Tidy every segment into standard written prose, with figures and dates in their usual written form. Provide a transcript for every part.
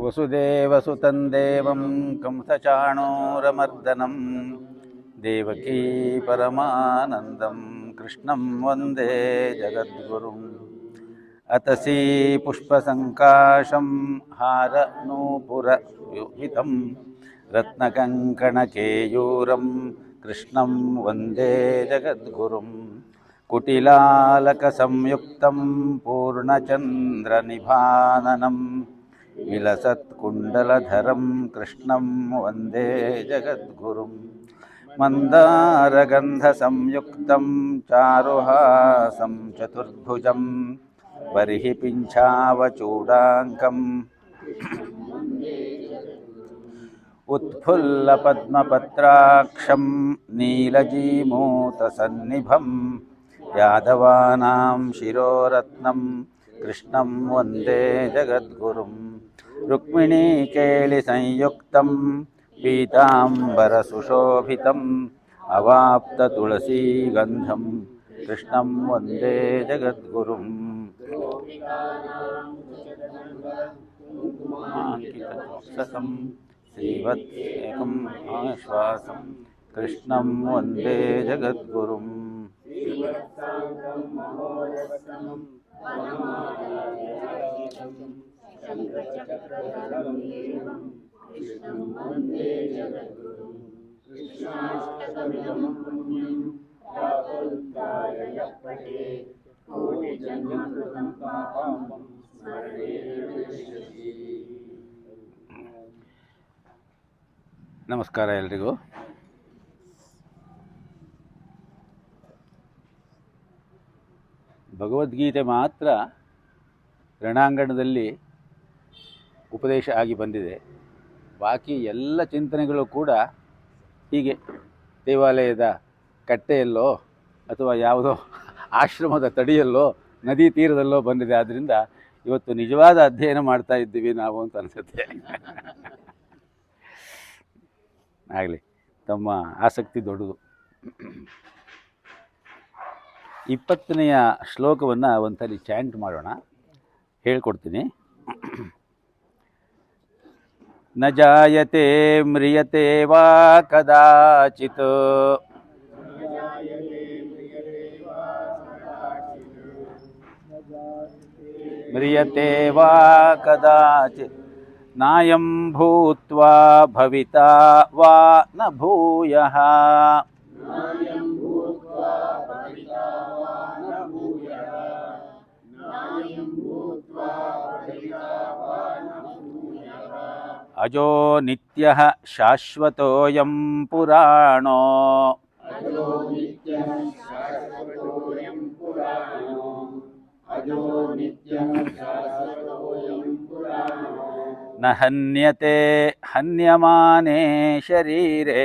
ವಸುದೇವಸುತಂ ದೇವಂ ಕಂಸಚಾಣೂರಮರ್ದನಂ ದೇವಕೀ ಪರಮಾನಂದಂ ಕೃಷ್ಣಂ ವಂದೇ ಜಗದ್ಗುರುಂ. ಅತಸೀ ಪುಷ್ಪಸಂಕಾಶಂ ಹಾರನೂಪುರಯುಹಿತಂ ರತ್ನಕಂಕಣಕೇಯೂರಂ ಕೃಷ್ಣಂ ವಂದೇ ಜಗದ್ಗುರುಂ. ಕುಟಿಲಾಲಕಸಂಯುಕ್ತಂ ಪೂರ್ಣಚಂದ್ರನಿಭಾನನಂ ವಿಲಸತ್ಕುಂಡಲಧರಂ ಕೃಷ್ಣಂ ವಂದೇ ಜಗದ್ಗುರುಂ. ಮಂದಾರಗಂಧಸಂಯುಕ್ತಂ ಚಾರುಹಾಸಂ ಚತುರ್ಭುಜಂ ಬರ್ಹಿ ಪಿಂಚಾವಚೂಡಾಂಕಂ ಉತ್ಫುಲ್ಲಪದ್ಮಪತ್ರಾಕ್ಷಂ ನೀಲಜೀಮೂತಸನ್ನಿಭಂ ಯಾದವಾನಾಂ ಶಿರೋರತ್ನಂ ಕೃಷ್ಣಂ ವಂದೇ ಜಗದ್ಗುರುಂ. ರುಕ್ಮಿಣೀಕೇಳಿಸಂಯುಕ್ತಂ ಪೀತಾಂಬರಸುಶೋಭಿತಂ ಅವಾಪ್ತತುಳಸೀಗಂಧಂ ಕೃಷ್ಣಂ ವಂದೇ ಜಗದ್ಗುರುಂ. ಅಂಕಿತವಕ್ಷಸಂ ಶ್ರೀವತ್ಸೇಕಂ ಆಶ್ವಾಸಂ ಕೃಷ್ಣಂ ವಂದೇ ಜಗದ್ಗುರುಂ. ನಮಸ್ಕಾರ ಎಲ್ರಿಗೂ. ಭಗವದ್ಗೀತೆ ಮಾತ್ರ ರಣಾಂಗಣದಲ್ಲಿ ಉಪದೇಶ ಆಗಿ ಬಂದಿದೆ. ಬಾಕಿ ಎಲ್ಲ ಚಿಂತನೆಗಳು ಕೂಡ ಹೀಗೆ ದೇವಾಲಯದ ಕಟ್ಟೆಯಲ್ಲೋ ಅಥವಾ ಯಾವುದೋ ಆಶ್ರಮದ ತಡಿಯಲ್ಲೋ ನದಿ ತೀರದಲ್ಲೋ ಬಂದಿದೆ. ಆದ್ದರಿಂದ ಇವತ್ತು ನಿಜವಾದ ಅಧ್ಯಯನ ಮಾಡ್ತಾ ಇದ್ದೀವಿ ನಾವು ಅಂತ ಅನಿಸುತ್ತೆ. ಆಗಲಿ, ತಮ್ಮ ಆಸಕ್ತಿ ದೊಡ್ಡದು. 20ನೆಯ ಶ್ಲೋಕವನ್ನು ಒಂದ್ಸಲಿ ಚಾಂಟ್ ಮಾಡೋಣ. ಹೇಳ್ಕೊಡ್ತೀನಿ. ನ ಜಾಯತೆ ಮ್ರಿಯತೆ ವಾ ಕದಾಚಿತ್ ಮ್ರಿಯತೆ ವಾ ಕದಾಚಿತ್ ನಾಯಂ ಭೂತ್ವಾ ಭವಿತಾ ವಾ ನ ಭೂಯಃ. ಅಜೋ ನಿತ್ಯಃ ಶಾಶ್ವತೋಯಂ ಪುರಾಣೋ ನ ಹನ್ಯತೆ ಹನ್ಯಮಾನೇ ಶರೀರೇ.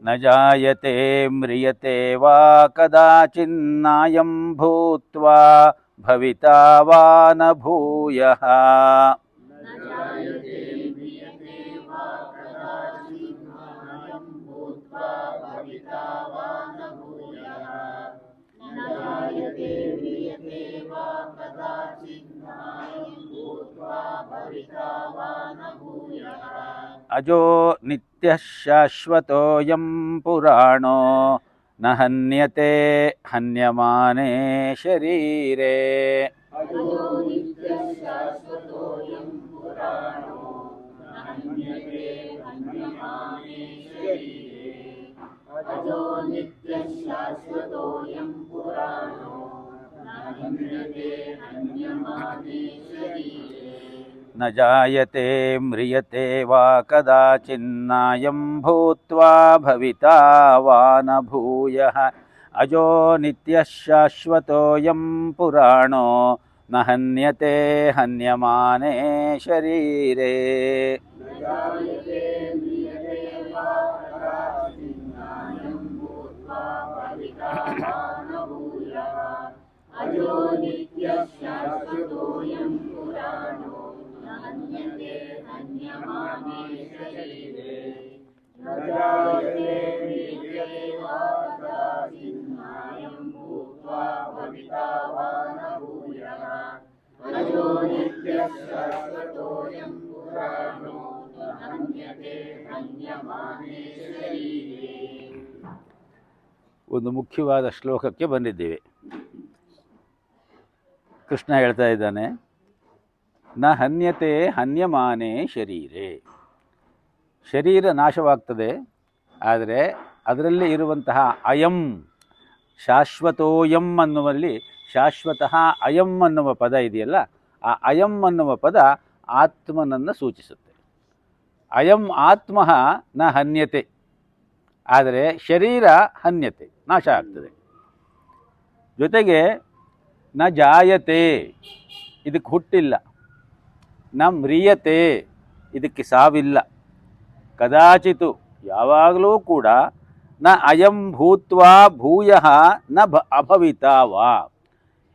ನ ಜಾಯತೆ ಮ್ರಿಯತೆ ವಾ ಕದಾಚಿನ್ನಾಯಂ ಭೂತ್ವಾ ಭವಿತಾ ವಾ ನ ಭೂಯಃ. ಅಜೋ ನಿತ್ಯಃ ಶಾಶ್ವತೋಯಂ ಪುರಾಣೋ ನ ಹನ್ಯತೆ ಹನ್ಯಮಾನೇ ಶರೀರೇ. ನ ಜಾಯತೆ ಮ್ರಿಯತೆ ವಾ ಕದಾಚಿನ್ನಾಯಂ ಭೂತ್ವಾ ಭವಿತಾ ವಾ ನ ಭೂಯಃ. ಅಜೋ ನಿತ್ಯಃ ಶಾಶ್ವತೋಯಂ ಪುರಾಣೋ ನ ಹನ್ಯತೆ ಹನ್ಯಮಾನೇ ಶರೀರೇ. ನ ಒಂದು ಮುಖ್ಯವಾದ ಶ್ಲೋಕಕ್ಕೆ ಬಂದಿದ್ದೇವೆ. ಕೃಷ್ಣ ಹೇಳ್ತಾ ಇದ್ದಾನೆ, ನ ಹನ್ಯತೆ ಹನ್ಯಮಾನೇ ಶರೀರೇ. ಶರೀರ ನಾಶವಾಗ್ತದೆ, ಆದರೆ ಅದರಲ್ಲಿ ಇರುವಂತಹ ಅಯಂ ಶಾಶ್ವತೋಯಂ ಅನ್ನುವಲ್ಲಿ ಶಾಶ್ವತಃ ಅಯಂ ಅನ್ನುವ ಪದ ಇದೆಯಲ್ಲ, ಆ ಅಯಂ ಅನ್ನುವ ಪದ ಆತ್ಮನನ್ನು ಸೂಚಿಸುತ್ತೆ. ಅಯಂ ಆತ್ಮ ನ ಹನ್ಯತೆ, ಆದರೆ ಶರೀರ ಹನ್ಯತೆ, ನಾಶ ಆಗ್ತದೆ. ಜೊತೆಗೆ ನ ಜಾಯತೆ, ಇದಕ್ಕೆ ಹುಟ್ಟಿಲ್ಲ. ನ ಮ್ರಿಯತೆ, ಇದಕ್ಕೆ ಸಾವಿಲ್ಲ. ಕದಾಚಿತು, ಯಾವಾಗಲೂ ಕೂಡ ನ ಅಯಂ ಭೂತ್ವಾ ಭೂಯಃ ನ ಅಭವಿತಾವಾ,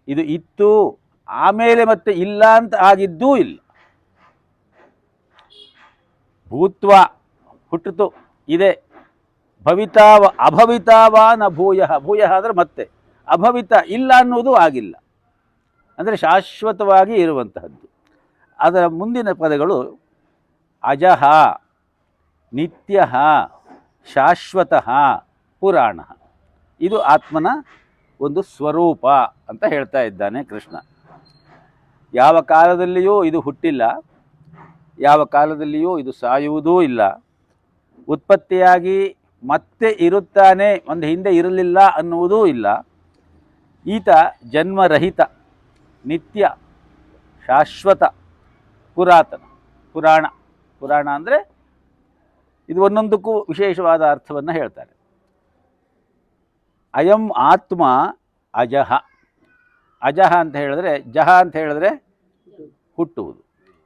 ಇದು ಇತ್ತು ಆಮೇಲೆ ಮತ್ತೆ ಇಲ್ಲ ಅಂತ ಆಗಿದ್ದೂ ಇಲ್ಲ. ಭೂತ್ವ ಹುಟ್ಟಿತು, ಇದೆ. ಭವಿತಾವ ಅಭವಿತಾವ ನ ಭೂಯಃ, ಭೂಯಃ ಅಂದರೆ ಮತ್ತೆ, ಅಭವಿತ ಇಲ್ಲ ಅನ್ನೋದು ಆಗಿಲ್ಲ. ಅಂದರೆ ಶಾಶ್ವತವಾಗಿ ಇರುವಂತಹದ್ದು. ಅದರ ಮುಂದಿನ ಪದಗಳು ಅಜಃ, ನಿತ್ಯ, ಶಾಶ್ವತಃ, ಪುರಾಣ. ಇದು ಆತ್ಮನ ಒಂದು ಸ್ವರೂಪ ಅಂತ ಹೇಳ್ತಾ ಇದ್ದಾನೆ ಕೃಷ್ಣ. ಯಾವ ಕಾಲದಲ್ಲಿಯೂ ಇದು ಹುಟ್ಟಿಲ್ಲ, ಯಾವ ಕಾಲದಲ್ಲಿಯೂ ಇದು ಸಾಯುವುದೂ ಇಲ್ಲ. ಉತ್ಪತ್ತಿಯಾಗಿ ಮತ್ತೆ ಇರುತ್ತಾನೆ, ಒಂದು ಹಿಂದೆ ಇರಲಿಲ್ಲ ಅನ್ನುವುದೂ ಇಲ್ಲ. ಈತ ಜನ್ಮರಹಿತ, ನಿತ್ಯ, ಶಾಶ್ವತ, ಪುರಾತನ. ಪುರಾಣ, ಪುರಾಣ ಅಂದರೆ ಇದು ಒಂದೊಂದಕ್ಕೂ ವಿಶೇಷವಾದ ಅರ್ಥವನ್ನು ಹೇಳ್ತಾರೆ. ಅಯಂ ಆತ್ಮ ಅಜಃ. ಅಜಃ ಅಂತ ಹೇಳಿದ್ರೆ, ಜಹ ಅಂತ ಹೇಳಿದ್ರೆ ಹುಟ್ಟುವುದು,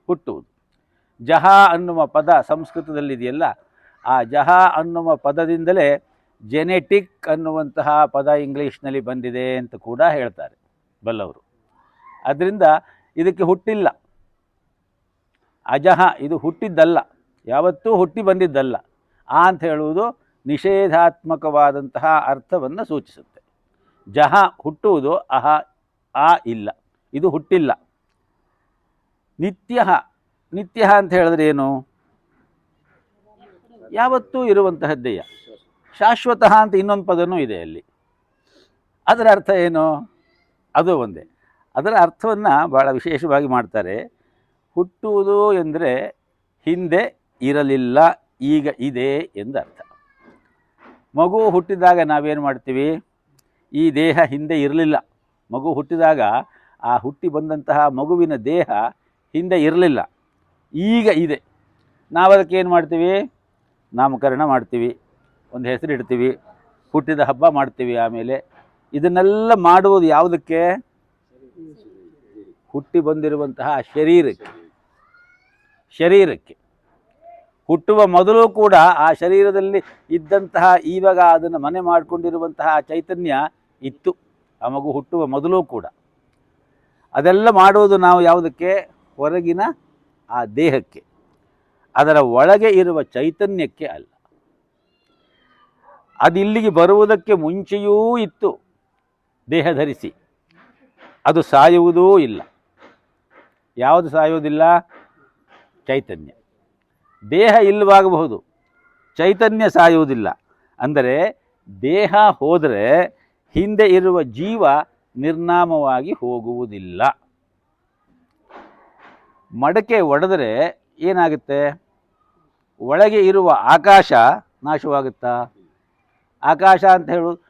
ಹುಟ್ಟುವುದು. ಜಹ ಅನ್ನುವ ಪದ ಸಂಸ್ಕೃತದಲ್ಲಿದೆಯಲ್ಲ, ಆ ಜಹ ಅನ್ನುವ ಪದದಿಂದಲೇ ಜೆನೆಟಿಕ್ ಅನ್ನುವಂತಹ ಪದ ಇಂಗ್ಲೀಷ್ನಲ್ಲಿ ಬಂದಿದೆ ಅಂತ ಕೂಡ ಹೇಳ್ತಾರೆ ಬಲ್ಲವರು. ಅದರಿಂದ ಇದಕ್ಕೆ ಹುಟ್ಟಿಲ್ಲ. ಅಜಹ, ಇದು ಹುಟ್ಟಿದ್ದಲ್ಲ, ಯಾವತ್ತೂ ಹುಟ್ಟಿ ಬಂದಿದ್ದಲ್ಲ. ಆ ಅಂತ ಹೇಳುವುದು ನಿಷೇಧಾತ್ಮಕವಾದಂತಹ ಅರ್ಥವನ್ನು ಸೂಚಿಸುತ್ತೆ. ಜಹ ಹುಟ್ಟುವುದು, ಅಹ ಆ ಇಲ್ಲ, ಇದು ಹುಟ್ಟಿಲ್ಲ. ನಿತ್ಯ, ನಿತ್ಯ ಅಂತ ಹೇಳಿದ್ರೆ ಏನು? ಯಾವತ್ತೂ ಇರುವಂತಹದ್ದೆಯ. ಶಾಶ್ವತಃ ಅಂತ ಇನ್ನೊಂದು ಪದನೂ ಇದೆ ಅಲ್ಲಿ. ಅದರ ಅರ್ಥ ಏನು? ಅದು ಒಂದೇ. ಅದರ ಅರ್ಥವನ್ನು ಭಾಳ ವಿಶೇಷವಾಗಿ ಮಾಡ್ತಾರೆ. ಹುಟ್ಟುವುದು ಎಂದರೆ ಹಿಂದೆ ಇರಲಿಲ್ಲ, ಈಗ ಇದೆ ಎಂದರ್ಥ. ಮಗು ಹುಟ್ಟಿದಾಗ ನಾವೇನು ಮಾಡ್ತೀವಿ? ಈ ದೇಹ ಹಿಂದೆ ಇರಲಿಲ್ಲ. ಮಗು ಹುಟ್ಟಿದಾಗ ಆ ಹುಟ್ಟಿ ಬಂದಂತಹ ಮಗುವಿನ ದೇಹ ಹಿಂದೆ ಇರಲಿಲ್ಲ, ಈಗ ಇದೆ. ನಾವು ಅದಕ್ಕೆ ಏನು ಮಾಡ್ತೀವಿ? ನಾಮಕರಣ ಮಾಡ್ತೀವಿ, ಒಂದು ಹೆಸರಿಡ್ತೀವಿ, ಹುಟ್ಟಿದ ಹಬ್ಬ ಮಾಡ್ತೀವಿ. ಆಮೇಲೆ ಇದನ್ನೆಲ್ಲ ಮಾಡುವುದು ಯಾವುದಕ್ಕೆ? ಹುಟ್ಟಿ ಬಂದಿರುವಂತಹ ಶರೀರಕ್ಕೆ. ಶರೀರಕ್ಕೆ ಹುಟ್ಟುವ ಮೊದಲು ಕೂಡ ಆ ಶರೀರದಲ್ಲಿ ಇದ್ದಂತಹ, ಇವಾಗ ಅದನ್ನು ಮನೆ ಮಾಡಿಕೊಂಡಿರುವಂತಹ ಚೈತನ್ಯ ಇತ್ತು ಆ ಮಗು ಹುಟ್ಟುವ ಮೊದಲು ಕೂಡ. ಅದೆಲ್ಲ ಮಾಡುವುದು ನಾವು ಯಾವುದಕ್ಕೆ? ಹೊರಗಿನ ಆ ದೇಹಕ್ಕೆ, ಅದರ ಒಳಗೆ ಇರುವ ಚೈತನ್ಯಕ್ಕೆ ಅಲ್ಲ. ಅದು ಇಲ್ಲಿಗೆ ಬರುವುದಕ್ಕೆ ಮುಂಚೆಯೂ ಇತ್ತು ದೇಹ ಧರಿಸಿ. ಅದು ಸಾಯುವುದೂ ಇಲ್ಲ. ಯಾವುದು ಸಾಯುವುದಿಲ್ಲ? ಚೈತನ್ಯ. ದೇಹ ಇಲ್ಲವಾಗಬಹುದು, ಚೈತನ್ಯ ಸಾಯುವುದಿಲ್ಲ. ಅಂದರೆ ದೇಹ ಹೋದರೆ ಹಿಂದೆ ಇರುವ ಜೀವ ನಿರ್ನಾಮವಾಗಿ ಹೋಗುವುದಿಲ್ಲ. ಮಡಕೆ ಒಡೆದರೆ ಏನಾಗುತ್ತೆ? ಒಳಗೆ ಇರುವ ಆಕಾಶ ನಾಶವಾಗುತ್ತಾ? ಆಕಾಶ ಅಂತ ಹೇಳುವುದು,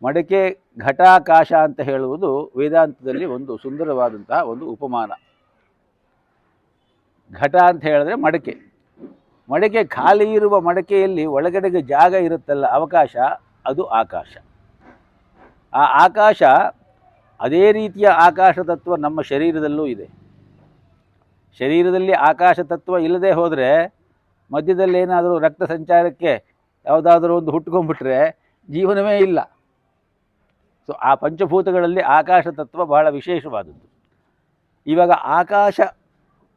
ಮಡಕೆ ಘಟಾಕಾಶ ಅಂತ ಹೇಳುವುದು ವೇದಾಂತದಲ್ಲಿ ಒಂದು ಸುಂದರವಾದಂತಹ ಒಂದು ಉಪಮಾನ. ಘಟ ಅಂತ ಹೇಳಿದ್ರೆ ಮಡಕೆ. ಮಡಕೆ ಖಾಲಿ ಇರುವ ಮಡಕೆಯಲ್ಲಿ ಒಳಗಡೆಗೆ ಜಾಗ ಇರುತ್ತಲ್ಲ, ಅವಕಾಶ, ಅದು ಆಕಾಶ. ಆ ಆಕಾಶ, ಅದೇ ರೀತಿಯ ಆಕಾಶ ತತ್ವ ನಮ್ಮ ಶರೀರದಲ್ಲೂ ಇದೆ. ಶರೀರದಲ್ಲಿ ಆಕಾಶ ತತ್ವ ಇಲ್ಲದೆ ಹೋದರೆ, ಮಧ್ಯದಲ್ಲಿ ಏನಾದರೂ ರಕ್ತ ಸಂಚಾರಕ್ಕೆ ಯಾವುದಾದ್ರೂ ಒಂದು ಹುಟ್ಕೊಂಡ್ಬಿಟ್ರೆ ಜೀವನವೇ ಇಲ್ಲ. ಸೊ ಆ ಪಂಚಭೂತಗಳಲ್ಲಿ ಆಕಾಶ ತತ್ವ ಬಹಳ ವಿಶೇಷವಾದದ್ದು. ಇವಾಗ ಆಕಾಶ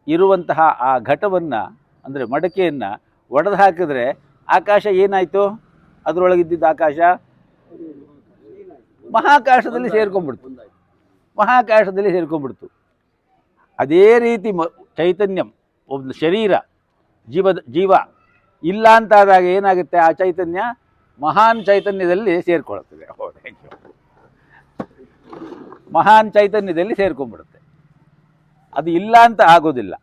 ಇರುವಂತಹ ಆ ಘಟವನ್ನು ಅಂದರೆ ಮಡಕೆಯನ್ನು ಒಡೆದು ಹಾಕಿದ್ರೆ ಆಕಾಶ ಏನಾಯಿತು? ಅದರೊಳಗಿದ್ದಿದ್ದ ಆಕಾಶ ಮಹಾಕಾಶದಲ್ಲಿ ಸೇರ್ಕೊಂಡ್ಬಿಡ್ತು. ಮಹಾಕಾಶದಲ್ಲಿ ಸೇರ್ಕೊಂಡ್ಬಿಡ್ತು. ಅದೇ ರೀತಿ ಚೈತನ್ಯ, ಒಂದು ಶರೀರ, ಜೀವ ಇಲ್ಲ ಅಂತಾದಾಗ ಏನಾಗುತ್ತೆ? ಆ ಚೈತನ್ಯ ಮಹಾನ್ ಚೈತನ್ಯದಲ್ಲಿ ಸೇರ್ಕೊಳ್ತದೆ. ಮಹಾನ್ ಚೈತನ್ಯದಲ್ಲಿ ಸೇರ್ಕೊಂಡ್ಬಿಡುತ್ತೆ. ಅದು ಇಲ್ಲ ಅಂತ ಆಗೋದಿಲ್ಲ.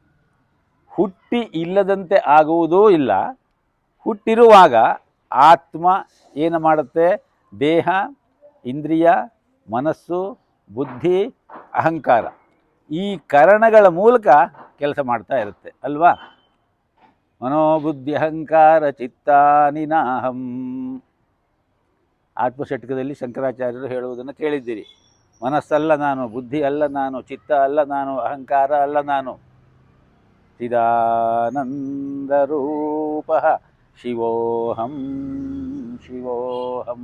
ಹುಟ್ಟಿ ಇಲ್ಲದಂತೆ ಆಗುವುದೂ ಇಲ್ಲ. ಹುಟ್ಟಿರುವಾಗ ಆತ್ಮ ಏನು ಮಾಡುತ್ತೆ? ದೇಹ, ಇಂದ್ರಿಯ, ಮನಸ್ಸು, ಬುದ್ಧಿ, ಅಹಂಕಾರ, ಈ ಕರಣಗಳ ಮೂಲಕ ಕೆಲಸ ಮಾಡ್ತಾ ಇರುತ್ತೆ ಅಲ್ವಾ? ಮನೋಬುದ್ಧಿ ಅಹಂಕಾರ ಚಿತ್ತಾನಿ ನಾಹಂ. ಆತ್ಮಷಟ್ಕದಲ್ಲಿ ಶಂಕರಾಚಾರ್ಯರು ಹೇಳುವುದನ್ನು ಕೇಳಿದ್ದೀರಿ. ಮನಸ್ಸಲ್ಲ ನಾನು, ಬುದ್ಧಿ ಅಲ್ಲ ನಾನು, ಚಿತ್ತ ಅಲ್ಲ ನಾನು, ಅಹಂಕಾರ ಅಲ್ಲ ನಾನು. ಚಿದಾನಂದರೂಪ ಶಿವೋಹಂ ಶಿವೋಹಂ.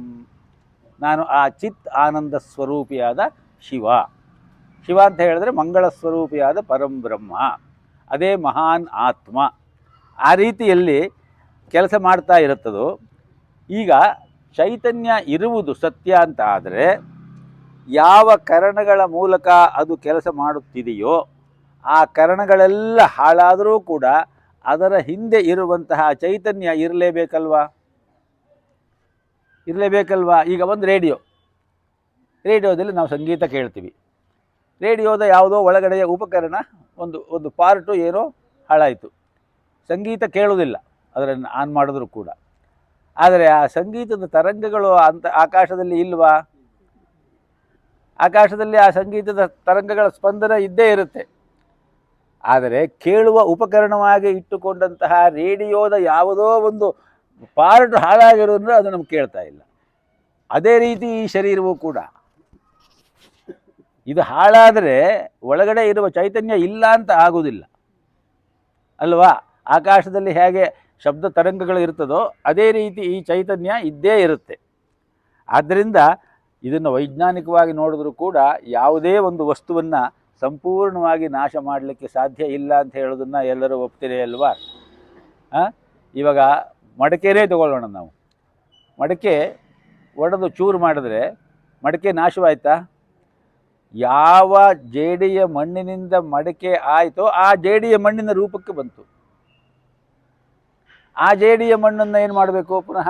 ನಾನು ಆ ಚಿತ್ ಆನಂದ ಸ್ವರೂಪಿಯಾದ ಶಿವ. ಶಿವ ಅಂತ ಹೇಳಿದ್ರೆ ಮಂಗಳ ಸ್ವರೂಪಿಯಾದ ಪರಂಬ್ರಹ್ಮ, ಅದೇ ಮಹಾನ್ ಆತ್ಮ. ಆ ರೀತಿಯಲ್ಲಿ ಕೆಲಸ ಮಾಡ್ತಾ ಇರುತ್ತದೋ. ಈಗ ಚೈತನ್ಯ ಇರುವುದು ಸತ್ಯ ಅಂತ ಆದರೆ ಯಾವ ಕರಣಗಳ ಮೂಲಕ ಅದು ಕೆಲಸ ಮಾಡುತ್ತಿದೆಯೋ ಆ ಕರಣಗಳೆಲ್ಲ ಹಾಳಾದರೂ ಕೂಡ ಅದರ ಹಿಂದೆ ಇರುವಂತಹ ಚೈತನ್ಯ ಇರಲೇಬೇಕಲ್ವಾ? ಇರಲೇಬೇಕಲ್ವಾ? ಈಗ ಒಂದು ರೇಡಿಯೋದಲ್ಲಿ ನಾವು ಸಂಗೀತ ಕೇಳ್ತೀವಿ. ರೇಡಿಯೋದ ಯಾವುದೋ ಒಳಗಡೆಯ ಉಪಕರಣ ಒಂದು ಪಾರ್ಟು ಏನೋ ಹಾಳಾಯಿತು, ಸಂಗೀತ ಕೇಳುವುದಿಲ್ಲ ಅದನ್ನು ಆನ್ ಮಾಡಿದ್ರು ಕೂಡ. ಆದರೆ ಆ ಸಂಗೀತದ ತರಂಗಗಳು ಆಕಾಶದಲ್ಲಿ ಇಲ್ವಾ? ಆಕಾಶದಲ್ಲಿ ಆ ಸಂಗೀತದ ತರಂಗಗಳ ಸ್ಪಂದನ ಇದ್ದೇ ಇರುತ್ತೆ. ಆದರೆ ಕೇಳುವ ಉಪಕರಣವಾಗಿ ಇಟ್ಟುಕೊಂಡಂತಹ ರೇಡಿಯೋದ ಯಾವುದೋ ಒಂದು ಪಾರ್ಟ್ ಹಾಳಾಗಿರೋದ್ರೆ ಅದು ನಮ್ಗೆ ಕೇಳ್ತಾ ಇಲ್ಲ. ಅದೇ ರೀತಿ ಈ ಶರೀರವೂ ಕೂಡ ಇದು ಹಾಳಾದರೆ ಒಳಗಡೆ ಇರುವ ಚೈತನ್ಯ ಇಲ್ಲ ಅಂತ ಆಗುವುದಿಲ್ಲ ಅಲ್ವಾ? ಆಕಾಶದಲ್ಲಿ ಹೇಗೆ ಶಬ್ದ ತರಂಗಗಳು ಇರ್ತದೋ ಅದೇ ರೀತಿ ಈ ಚೈತನ್ಯ ಇದ್ದೇ ಇರುತ್ತೆ. ಆದ್ದರಿಂದ ಇದನ್ನು ವೈಜ್ಞಾನಿಕವಾಗಿ ನೋಡಿದ್ರೂ ಕೂಡ ಯಾವುದೇ ಒಂದು ವಸ್ತುವನ್ನು ಸಂಪೂರ್ಣವಾಗಿ ನಾಶ ಮಾಡಲಿಕ್ಕೆ ಸಾಧ್ಯ ಇಲ್ಲ ಅಂತ ಹೇಳೋದನ್ನು ಎಲ್ಲರೂ ಒಪ್ತೀರಿ ಅಲ್ವಾ? ಇವಾಗ ಮಡಕೆನೇ ತಗೊಳ್ಳೋಣ ನಾವು. ಮಡಕೆ ಒಡೆದು ಚೂರು ಮಾಡಿದ್ರೆ ಮಡಕೆ ನಾಶವಾಯ್ತಾ? ಯಾವ ಜೇಡಿಯ ಮಣ್ಣಿನಿಂದ ಮಡಕೆ ಆಯಿತೋ ಆ ಜೇಡಿಯ ಮಣ್ಣಿನ ರೂಪಕ್ಕೆ ಬಂತು. ಆ ಜೇಡಿಯ ಮಣ್ಣನ್ನು ಏನು ಮಾಡಬೇಕು? ಪುನಃ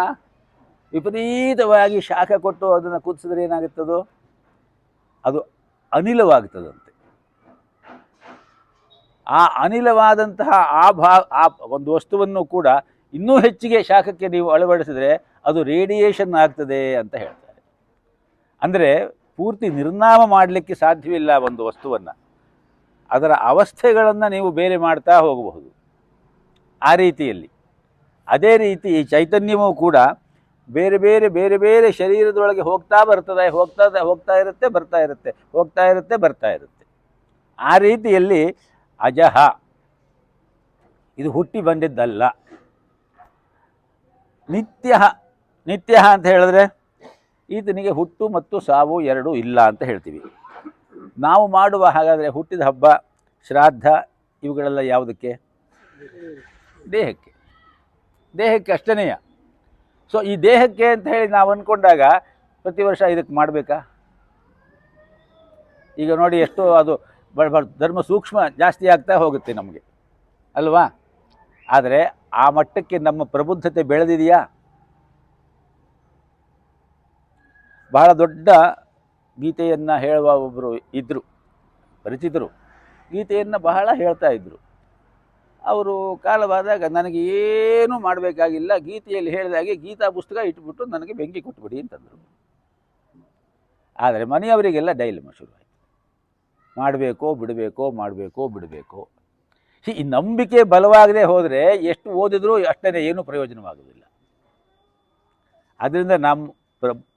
ವಿಪರೀತವಾಗಿ ಶಾಖ ಕೊಟ್ಟು ಅದನ್ನು ಕುದಿಸಿದ್ರೆ ಏನಾಗುತ್ತದೋ ಅದು ಅನಿಲವಾಗ್ತದಂತೆ. ಆ ಅನಿಲವಾದಂತಹ ಆ ಒಂದು ವಸ್ತುವನ್ನು ಕೂಡ ಇನ್ನೂ ಹೆಚ್ಚಿಗೆ ಶಾಖಕ್ಕೆ ನೀವು ಅಳವಡಿಸಿದರೆ ಅದು ರೇಡಿಯೇಷನ್ ಆಗ್ತದೆ ಅಂತ ಹೇಳ್ತಾರೆ. ಅಂದರೆ ಪೂರ್ತಿ ನಿರ್ನಾಮ ಮಾಡಲಿಕ್ಕೆ ಸಾಧ್ಯವಿಲ್ಲ ಒಂದು ವಸ್ತುವನ್ನು, ಅದರ ಅವಸ್ಥೆಗಳನ್ನು ನೀವು ಬೇರೆ ಮಾಡ್ತಾ ಹೋಗಬಹುದು ಆ ರೀತಿಯಲ್ಲಿ. ಅದೇ ರೀತಿ ಈ ಚೈತನ್ಯವೂ ಕೂಡ ಬೇರೆ ಬೇರೆ ಬೇರೆ ಬೇರೆ ಶರೀರದೊಳಗೆ ಹೋಗ್ತಾ ಇರುತ್ತೆ, ಬರ್ತಾ ಇರುತ್ತೆ. ಆ ರೀತಿಯಲ್ಲಿ ಅಜಹ, ಇದು ಹುಟ್ಟಿ ಬಂದಿದ್ದಲ್ಲ. ನಿತ್ಯ ಅಂತ ಹೇಳಿದ್ರೆ ಈತನಿಗೆ ಹುಟ್ಟು ಮತ್ತು ಸಾವು ಎರಡೂ ಇಲ್ಲ ಅಂತ ಹೇಳ್ತೀವಿ ನಾವು. ಮಾಡುವ ಹಾಗಾದರೆ ಹುಟ್ಟಿದ ಹಬ್ಬ, ಶ್ರಾದ್ದ ಇವುಗಳೆಲ್ಲ ಯಾವುದಕ್ಕೆ? ದೇಹಕ್ಕೆ ಅಷ್ಟೇನೆಯ. ಸೊ ಈ ದೇಹಕ್ಕೆ ಅಂತ ಹೇಳಿ ನಾವು ಅಂದ್ಕೊಂಡಾಗ ಪ್ರತಿ ವರ್ಷ ಇದಕ್ಕೆ ಮಾಡಬೇಕಾ? ಈಗ ನೋಡಿ ಎಷ್ಟು ಅದು ಧರ್ಮ ಸೂಕ್ಷ್ಮ ಜಾಸ್ತಿ ಆಗ್ತಾ ಹೋಗುತ್ತೆ ನಮಗೆ ಅಲ್ವಾ? ಆದರೆ ಆ ಮಟ್ಟಕ್ಕೆ ನಮ್ಮ ಪ್ರಬುದ್ಧತೆ ಬೆಳೆದಿದೆಯಾ? ಬಹಳ ದೊಡ್ಡ ಗೀತೆಯನ್ನು ಹೇಳುವ ಒಬ್ಬರು ಇದ್ದರು, ಪರಿಚಿತರು. ಗೀತೆಯನ್ನು ಬಹಳ ಹೇಳ್ತಾ ಇದ್ದರು. ಅವರು ಕಾಲವಾದಾಗ ನನಗೆ ಏನೂ ಮಾಡಬೇಕಾಗಿಲ್ಲ, ಗೀತೆಯಲ್ಲಿ ಹೇಳಿದಾಗೆ ಗೀತಾ ಪುಸ್ತಕ ಇಟ್ಬಿಟ್ಟು ನನಗೆ ಬೆಂಕಿ ಕೊಟ್ಬಿಡಿ ಅಂತಂದರು. ಆದರೆ ಮನೆಯವರಿಗೆಲ್ಲ ಡೈಲಮಾ ಶುರುವಾಯಿತು. ಮಾಡಬೇಕೋ ಬಿಡಬೇಕೋ. ಈ ನಂಬಿಕೆ ಬಲವಾಗದೆ ಹೋದರೆ ಎಷ್ಟು ಓದಿದ್ರೂ ಅಷ್ಟೇ, ಏನೂ ಪ್ರಯೋಜನವಾಗುವುದಿಲ್ಲ. ಅದರಿಂದ ನಮ್ಮ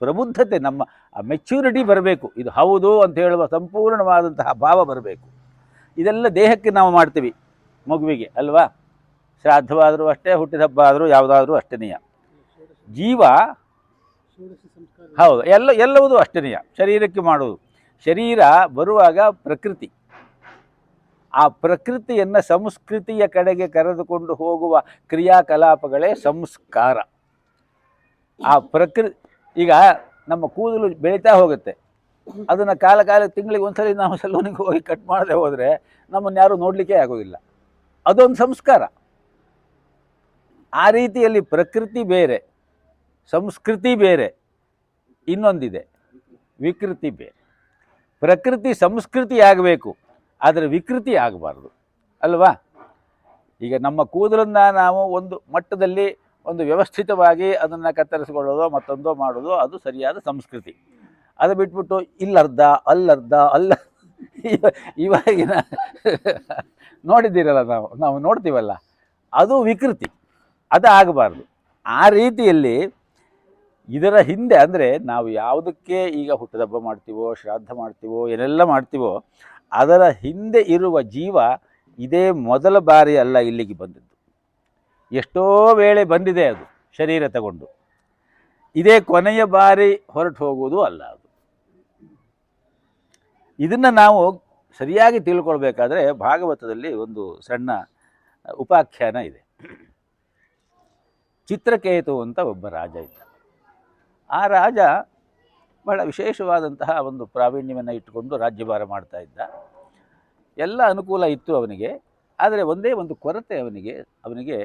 ಪ್ರಬುದ್ಧತೆ, ನಮ್ಮ ಮೆಚ್ಯೂರಿಟಿ ಬರಬೇಕು. ಇದು ಹೌದು ಅಂತ ಹೇಳುವ ಸಂಪೂರ್ಣವಾದಂತಹ ಭಾವ ಬರಬೇಕು. ಇದೆಲ್ಲ ದೇಹಕ್ಕೆ ನಾವು ಮಾಡ್ತೀವಿ, ಮಗುವಿಗೆ ಅಲ್ವಾ? ಶ್ರಾದ್ದವಾದರೂ ಅಷ್ಟೇ, ಹುಟ್ಟಿದ ಹಬ್ಬ ಆದರೂ ಯಾವುದಾದ್ರೂ ಅಷ್ಟೇನೆಯ. ಜೀವ ಹೌದು, ಎಲ್ಲವೂ ಅಷ್ಟೇನೆಯ. ಶರೀರಕ್ಕೆ ಮಾಡುವುದು. ಶರೀರ ಬರುವಾಗ ಪ್ರಕೃತಿ, ಆ ಪ್ರಕೃತಿಯನ್ನು ಸಂಸ್ಕೃತಿಯ ಕಡೆಗೆ ಕರೆದುಕೊಂಡು ಹೋಗುವ ಕ್ರಿಯಾಕಲಾಪಗಳೇ ಸಂಸ್ಕಾರ. ಆ ಈಗ ನಮ್ಮ ಕೂದಲು ಬೆಳೀತಾ ಹೋಗುತ್ತೆ, ಅದನ್ನು ಕಾಲ ತಿಂಗಳಿಗೆ ಒಂದ್ಸಲಿ ನಾವು ಸಲೂನಿಗೆ ಹೋಗಿ ಕಟ್ ಮಾಡದೆ ಹೋದರೆ ನಮ್ಮನ್ನು ಯಾರೂ ನೋಡಲಿಕ್ಕೆ ಆಗೋದಿಲ್ಲ. ಅದೊಂದು ಸಂಸ್ಕಾರ. ಆ ರೀತಿಯಲ್ಲಿ ಪ್ರಕೃತಿ ಬೇರೆ, ಸಂಸ್ಕೃತಿ ಬೇರೆ, ಇನ್ನೊಂದಿದೆ ವಿಕೃತಿ ಬೇರೆ. ಪ್ರಕೃತಿ ಸಂಸ್ಕೃತಿ ಆಗಬೇಕು, ಆದರೆ ವಿಕೃತಿ ಆಗಬಾರ್ದು ಅಲ್ವಾ? ಈಗ ನಮ್ಮ ಕೂದಲನ್ನು ನಾವು ಒಂದು ಮಟ್ಟದಲ್ಲಿ ಒಂದು ವ್ಯವಸ್ಥಿತವಾಗಿ ಅದನ್ನು ಕತ್ತರಿಸಿಕೊಳ್ಳೋದು ಮತ್ತೊಂದೋ ಮಾಡೋದು ಅದು ಸರಿಯಾದ ಸಂಸ್ಕೃತಿ. ಅದು ಬಿಟ್ಬಿಟ್ಟು ಇಲ್ಲರ್ಧ ಅಲ್ಲರ್ಧ ಇವಾಗಿನ ನೋಡಿದ್ದೀರಲ್ಲ, ನಾವು ನೋಡ್ತೀವಲ್ಲ, ಅದು ವಿಕೃತಿ. ಅದು ಆಗಬಾರ್ದು. ಆ ರೀತಿಯಲ್ಲಿ ಇದರ ಹಿಂದೆ ಅಂದರೆ ನಾವು ಯಾವುದಕ್ಕೆ ಈಗ ಹುಟ್ಟುಹಬ್ಬ ಮಾಡ್ತೀವೋ, ಶ್ರಾದ್ದ ಮಾಡ್ತೀವೋ, ಏನೆಲ್ಲ ಮಾಡ್ತೀವೋ ಅದರ ಹಿಂದೆ ಇರುವ ಜೀವ ಇದೇ ಮೊದಲ ಬಾರಿ ಅಲ್ಲ ಇಲ್ಲಿಗೆ ಬಂದದ್ದು. ಎಷ್ಟೋ ವೇಳೆ ಬಂದಿದೆ ಅದು ಶರೀರ ತಗೊಂಡು. ಇದೇ ಕೊನೆಯ ಬಾರಿ ಹೊರಟು ಹೋಗುವುದು ಅಲ್ಲ ಅದು. ಇದನ್ನು ನಾವು ಸರಿಯಾಗಿ ತಿಳ್ಕೊಳ್ಬೇಕಾದ್ರೆ ಭಾಗವತದಲ್ಲಿ ಒಂದು ಸಣ್ಣ ಉಪಾಖ್ಯಾನ ಇದೆ. ಚಿತ್ರಕೇತು ಅಂತ ಒಬ್ಬ ರಾಜ ಇದ್ದ. ಆ ರಾಜ ಬಹಳ ವಿಶೇಷವಾದಂತಹ ಒಂದು ಪ್ರಾವೀಣ್ಯವನ್ನು ಇಟ್ಟುಕೊಂಡು ರಾಜ್ಯಭಾರ ಮಾಡ್ತಾ ಇದ್ದ. ಎಲ್ಲ ಅನುಕೂಲ ಇತ್ತು ಅವನಿಗೆ. ಆದರೆ ಒಂದೇ ಒಂದು ಕೊರತೆ ಅವನಿಗೆ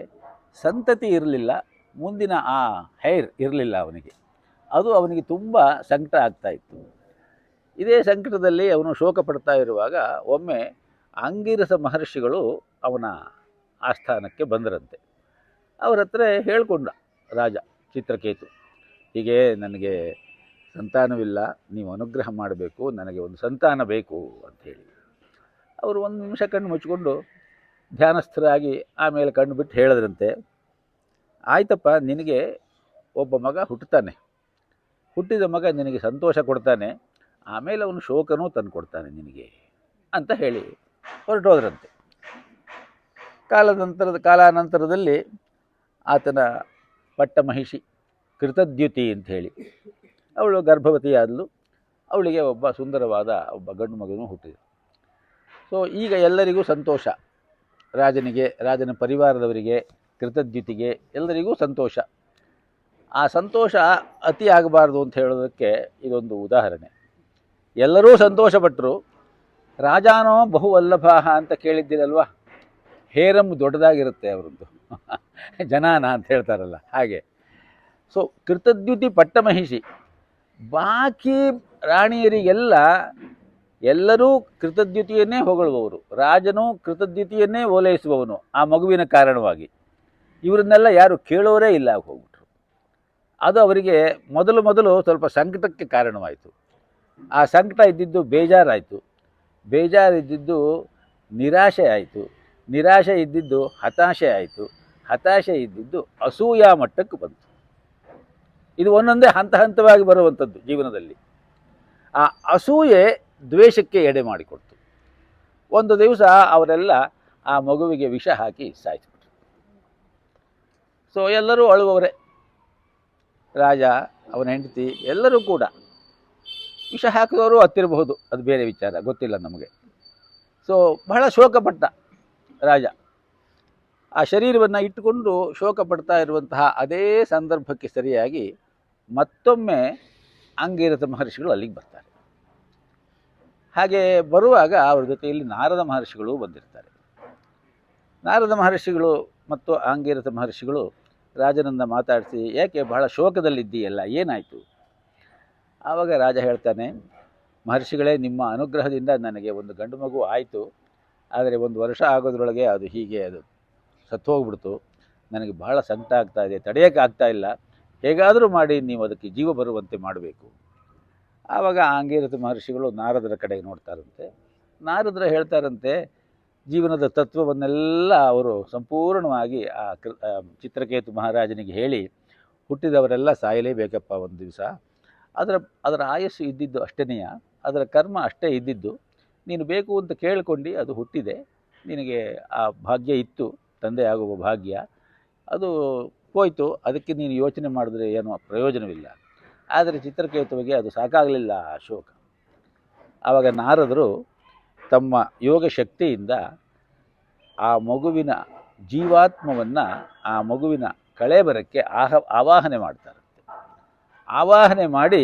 ಸಂತತಿ ಇರಲಿಲ್ಲ, ಮುಂದಿನ ಆ ಹೇರ್ ಇರಲಿಲ್ಲ ಅವನಿಗೆ. ಅದು ಅವನಿಗೆ ತುಂಬ ಸಂಕಟ ಆಗ್ತಾ ಇತ್ತು. ಇದೇ ಸಂಕಟದಲ್ಲಿ ಅವನು ಶೋಕ ಪಡ್ತಾ ಇರುವಾಗ ಒಮ್ಮೆ ಅಂಗಿರಸ ಮಹರ್ಷಿಗಳು ಅವನ ಆಸ್ಥಾನಕ್ಕೆ ಬಂದರಂತೆ. ಅವರ ಹತ್ರ ಹೇಳ್ಕೊಂಡ ರಾಜ ಚಿತ್ರಕೇತು, ಹೀಗೆ ನನಗೆ ಸಂತಾನವಿಲ್ಲ, ನೀವು ಅನುಗ್ರಹ ಮಾಡಬೇಕು, ನನಗೆ ಒಂದು ಸಂತಾನ ಬೇಕು ಅಂಥೇಳಿ. ಅವರು ಒಂದು ನಿಮಿಷ ಕಣ್ಣು ಮುಚ್ಚಿಕೊಂಡು ಧ್ಯಾನಸ್ಥರಾಗಿ ಆಮೇಲೆ ಕಣ್ಣು ಬಿಟ್ಟು ಹೇಳಿದ್ರಂತೆ, ಆಯ್ತಪ್ಪ, ನಿನಗೆ ಒಬ್ಬ ಮಗ ಹುಟ್ಟುತ್ತಾನೆ, ಹುಟ್ಟಿದ ಮಗ ನಿನಗೆ ಸಂತೋಷ ಕೊಡ್ತಾನೆ, ಆಮೇಲೆ ಅವನು ಶೋಕನೂ ತಂದು ಕೊಡ್ತಾನೆ ನಿನಗೆ ಅಂತ ಹೇಳಿ ಹೊರಟೋದ್ರಂತೆ. ಕಾಲಾನಂತರದಲ್ಲಿ ಆತನ ಪಟ್ಟ ಮಹಿಷಿ ಕೃತದ್ಯುತಿ ಅಂತ ಹೇಳಿ ಅವಳು ಗರ್ಭವತಿಯಾದಳು. ಅವಳಿಗೆ ಒಬ್ಬ ಸುಂದರವಾದ ಒಬ್ಬ ಗಂಡು ಮಗನೂ ಹುಟ್ಟಿದ. ಸೊ ಈಗ ಎಲ್ಲರಿಗೂ ಸಂತೋಷ, ರಾಜನಿಗೆ, ರಾಜನ ಪರಿವಾರದವರಿಗೆ, ಕೃತದ್ಯುತಿಗೆ ಎಲ್ಲರಿಗೂ ಸಂತೋಷ. ಆ ಸಂತೋಷ ಅತಿ ಆಗಬಾರ್ದು ಅಂತ ಹೇಳೋದಕ್ಕೆ ಇದೊಂದು ಉದಾಹರಣೆ. ಎಲ್ಲರೂ ಸಂತೋಷಪಟ್ಟರು. ರಾಜಾನೋ ಬಹುವಲ್ಲಭಾಹ ಅಂತ ಕೇಳಿದ್ದೀರಲ್ವ, ಹೇರಂ ದೊಡ್ಡದಾಗಿರುತ್ತೆ ಅವರದ್ದು ಜನಾನ ಅಂತ ಹೇಳ್ತಾರಲ್ಲ ಹಾಗೆ. ಸೊ ಕೃತದ್ಯುತಿ ಪಟ್ಟಮಹಿಷಿ, ಬಾಕಿ ರಾಣಿಯರಿಗೆಲ್ಲ ಎಲ್ಲರೂ ಕೃತದ್ಯುತಿಯನ್ನೇ ಹೊಗಳುವವರು, ರಾಜನು ಕೃತದ್ಯುತಿಯನ್ನೇ ಓಲೈಸುವವನು ಆ ಮಗುವಿನ ಕಾರಣವಾಗಿ. ಇವರನ್ನೆಲ್ಲ ಯಾರು ಕೇಳೋರೇ ಇಲ್ಲ ಹೋಗ್ಬಿಟ್ರು. ಅದು ಅವರಿಗೆ ಮೊದಲು ಸ್ವಲ್ಪ ಸಂಕಟಕ್ಕೆ ಕಾರಣವಾಯಿತು. ಆ ಸಂಕಟ ಇದ್ದಿದ್ದು ಬೇಜಾರಾಯಿತು, ಬೇಜಾರಿದ್ದಿದ್ದು ನಿರಾಶೆ ಆಯಿತು, ನಿರಾಶೆ ಇದ್ದಿದ್ದು ಹತಾಶೆ ಆಯಿತು, ಹತಾಶೆ ಇದ್ದಿದ್ದು ಅಸೂಯಾ ಮಟ್ಟಕ್ಕೆ ಬಂತು. ಇದು ಒಂದೊಂದೇ ಹಂತ ಹಂತವಾಗಿ ಬರುವಂಥದ್ದು ಜೀವನದಲ್ಲಿ. ಆ ಅಸೂಯೆ ದ್ವೇಷಕ್ಕೆ ಎಡೆ ಮಾಡಿಕೊಡ್ತು. ಒಂದು ದಿವಸ ಅವರೆಲ್ಲ ಆ ಮಗುವಿಗೆ ವಿಷ ಹಾಕಿ ಸಾಯಿಸಿಬಿಟ್ರು. ಸೊ ಎಲ್ಲರೂ ಅಳುವವರೇ, ರಾಜ, ಅವನ ಹೆಂಡತಿ ಎಲ್ಲರೂ ಕೂಡ. ವಿಷ ಹಾಕಿದವರು ಹತ್ತಿರಬಹುದು, ಅದು ಬೇರೆ ವಿಚಾರ, ಗೊತ್ತಿಲ್ಲ ನಮಗೆ. ಸೊ ಬಹಳ ಶೋಕಪಟ್ಟ ರಾಜ. ಆ ಶರೀರವನ್ನು ಇಟ್ಟುಕೊಂಡು ಶೋಕ ಪಡ್ತಾ ಇರುವಂತಹ ಅದೇ ಸಂದರ್ಭಕ್ಕೆ ಸರಿಯಾಗಿ ಮತ್ತೊಮ್ಮೆ ಅಂಗಿರಸ ಮಹರ್ಷಿಗಳು ಅಲ್ಲಿಗೆ ಬರ್ತಾರೆ. ಹಾಗೆ ಬರುವಾಗ ಅವ್ರ ಜೊತೆಯಲ್ಲಿ ನಾರದ ಮಹರ್ಷಿಗಳು ಬಂದಿರ್ತಾರೆ. ನಾರದ ಮಹರ್ಷಿಗಳು ಮತ್ತು ಅಂಗಿರಸ ಮಹರ್ಷಿಗಳು ರಾಜನನ್ನು ಮಾತಾಡಿಸಿ, ಯಾಕೆ ಬಹಳ ಶೋಕದಲ್ಲಿದ್ದೀಯಲ್ಲ, ಏನಾಯಿತು? ಆವಾಗ ರಾಜ ಹೇಳ್ತಾನೆ, ಮಹರ್ಷಿಗಳೇ, ನಿಮ್ಮ ಅನುಗ್ರಹದಿಂದ ನನಗೆ ಒಂದು ಗಂಡು ಮಗು ಆಯಿತು, ಆದರೆ 1 ವರ್ಷ ಆಗೋದ್ರೊಳಗೆ ಅದು ಸತ್ತು ಹೋಗ್ಬಿಡ್ತು. ನನಗೆ ಬಹಳ ಸಂಕಟ ಆಗ್ತಾ ಇದೆ, ತಡೆಯೋಕ್ಕಾಗ್ತಾ ಇಲ್ಲ, ಹೇಗಾದರೂ ಮಾಡಿ ನೀವು ಅದಕ್ಕೆ ಜೀವ ಬರುವಂತೆ ಮಾಡಬೇಕು. ಆವಾಗ ಅಂಗಿರಸ ಮಹರ್ಷಿಗಳು ನಾರದರ ಕಡೆಗೆ ನೋಡ್ತಾರಂತೆ. ನಾರದರು ಹೇಳ್ತಾರಂತೆ, ಜೀವನದ ತತ್ವವನ್ನೆಲ್ಲ ಅವರು ಸಂಪೂರ್ಣವಾಗಿ ಆ ಚಿತ್ರಕೇತು ಮಹಾರಾಜನಿಗೆ ಹೇಳಿ, ಹುಟ್ಟಿದವರೆಲ್ಲ ಸಾಯಲೇಬೇಕಪ್ಪ ಒಂದು ದಿವಸ, ಅದರ ಆಯಸ್ಸು ಇದ್ದಿದ್ದು ಅಷ್ಟೇನೆಯ, ಅದರ ಕರ್ಮ ಅಷ್ಟೇ ಇದ್ದಿದ್ದು, ನೀನು ಬೇಕು ಅಂತ ಕೇಳಿಕೊಂಡು ಅದು ಹುಟ್ಟಿದೆ, ನಿನಗೆ ಆ ಭಾಗ್ಯ ಇತ್ತು, ತಂದೆ ಆಗುವ ಭಾಗ್ಯ, ಅದು ಹೋಯಿತು, ಅದಕ್ಕೆ ನೀನು ಯೋಚನೆ ಮಾಡಿದ್ರೆ ಏನೋ ಪ್ರಯೋಜನವಿಲ್ಲ. ಆದರೆ ಚಿತ್ರಕೇತುವಿಗೆ ಅದು ಸಾಕಾಗಲಿಲ್ಲ ಆ ಶೋಕ. ಆವಾಗ ನಾರದರು ತಮ್ಮ ಯೋಗ ಶಕ್ತಿಯಿಂದ ಆ ಮಗುವಿನ ಜೀವಾತ್ಮವನ್ನು ಆ ಮಗುವಿನ ಕಳೇಬರಕ್ಕೆ ಆವಾಹನೆ ಮಾಡ್ತಾರೆ. ಆವಾಹನೆ ಮಾಡಿ,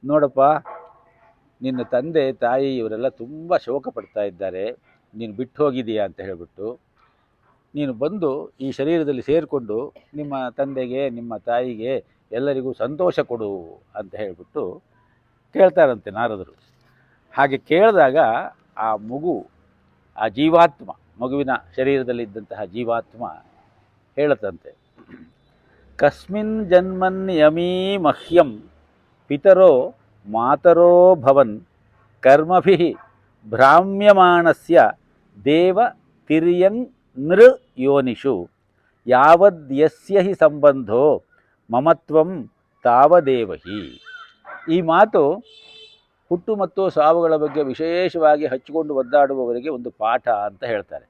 ನೋಡಪ್ಪ, ನಿನ್ನ ತಂದೆ ತಾಯಿ ಇವರೆಲ್ಲ ತುಂಬ ಶೋಕ ಪಡ್ತಾ ಇದ್ದಾರೆ, ನೀನು ಬಿಟ್ಟು ಹೋಗಿದೀಯಾ ಅಂತ ಹೇಳಿಬಿಟ್ಟು ನೀನು ಬಂದು ಈ ಶರೀರದಲ್ಲಿ ಸೇರಿಕೊಂಡು ನಿಮ್ಮ ತಂದೆಗೆ ನಿಮ್ಮ ತಾಯಿಗೆ ಎಲ್ಲರಿಗೂ ಸಂತೋಷ ಕೊಡು ಅಂತ ಹೇಳಿಬಿಟ್ಟು ಕೇಳ್ತಾರಂತೆ ನಾರದರು. ಹಾಗೆ ಕೇಳಿದಾಗ ಆ ಮಗು, ಆ ಜೀವಾತ್ಮ, ಮಗುವಿನ ಶರೀರದಲ್ಲಿದ್ದಂತಹ ಜೀವಾತ್ಮ ಹೇಳುತ್ತಂತೆ, ಕಸ್ಮಿನ್ ಜನ್ಮನ್ಯಮೀ ಮಹ್ಯಂ ಪಿತರೋ ಮಾತರೋ ಭವನ್ ಕರ್ಮಭಿಃ ಭ್ರಾಮ್ಯಮಾಣಸ್ಯ ದೇವ ತಿರ್ಯಂಗ್ ನೃ ಯೋನಿಷು ಯಾವದ್ಯಸ್ಯ ಹಿ ಸಂಬಂಧೋ ಮಮತ್ವಂ ತಾವದೇವಹಿ. ಈ ಮಾತು ಹುಟ್ಟು ಮತ್ತು ಸಾವುಗಳ ಬಗ್ಗೆ ವಿಶೇಷವಾಗಿ ಹಚ್ಚಿಕೊಂಡು ಒದ್ದಾಡುವವರಿಗೆ ಒಂದು ಪಾಠ ಅಂತ ಹೇಳ್ತಾರೆ.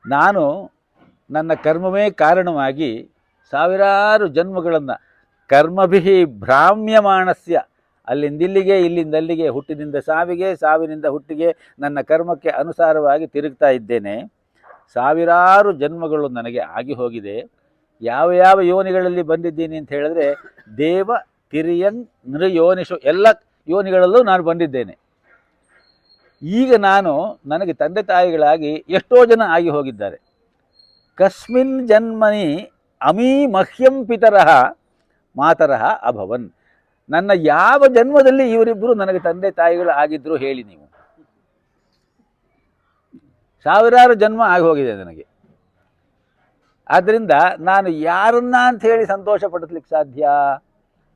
ನಾನು ನನ್ನ ಕರ್ಮವೇ ಕಾರಣವಾಗಿ ಸಾವಿರಾರು ಜನ್ಮಗಳನ್ನು ಕರ್ಮಭಿಃ ಭ್ರಾಮ್ಯಮಾಣಸ್ಯ, ಅಲ್ಲಿಂದಿಲ್ಲಿಗೆ ಇಲ್ಲಿಂದಲ್ಲಿಗೆ, ಹುಟ್ಟಿನಿಂದ ಸಾವಿಗೆ, ಸಾವಿನಿಂದ ಹುಟ್ಟಿಗೆ ನನ್ನ ಕರ್ಮಕ್ಕೆ ಅನುಸಾರವಾಗಿ ತಿರುಗ್ತಾ ಇದ್ದೇನೆ. ಸಾವಿರಾರು ಜನ್ಮಗಳು ನನಗೆ ಆಗಿ ಹೋಗಿದೆ. ಯಾವ ಯಾವ ಯೋನಿಗಳಲ್ಲಿ ಬಂದಿದ್ದೀನಿ ಅಂತ ಹೇಳಿದ್ರೆ ದೇವ ತಿರ್ಯಂಗ್ ನೃ ಯೋನಿಷು, ಎಲ್ಲ ಯೋನಿಗಳಲ್ಲೂ ನಾನು ಬಂದಿದ್ದೇನೆ. ಈಗ ನನಗೆ ತಂದೆ ತಾಯಿಗಳಾಗಿ ಎಷ್ಟೋ ಜನ ಆಗಿ ಹೋಗಿದ್ದಾರೆ. ಕಸ್ಮಿನ್ ಜನ್ಮನಿ ಅಮೀ ಮಹ್ಯಂ ಪಿತರಃ ಮಾತರಃ ಅಭವನ್. ನನ್ನ ಯಾವ ಜನ್ಮದಲ್ಲಿ ಇವರಿಬ್ಬರು ನನಗೆ ತಂದೆ ತಾಯಿಗಳು ಆಗಿದ್ರು ಹೇಳಿ ನೀವು? ಸಾವಿರಾರು ಜನ್ಮ ಆಗಿ ಹೋಗಿದೆ ನನಗೆ. ಆದ್ದರಿಂದ ನಾನು ಯಾರನ್ನ ಅಂತ ಹೇಳಿ ಸಂತೋಷ ಪಡಿಸ್ಲಿಕ್ಕೆ ಸಾಧ್ಯ?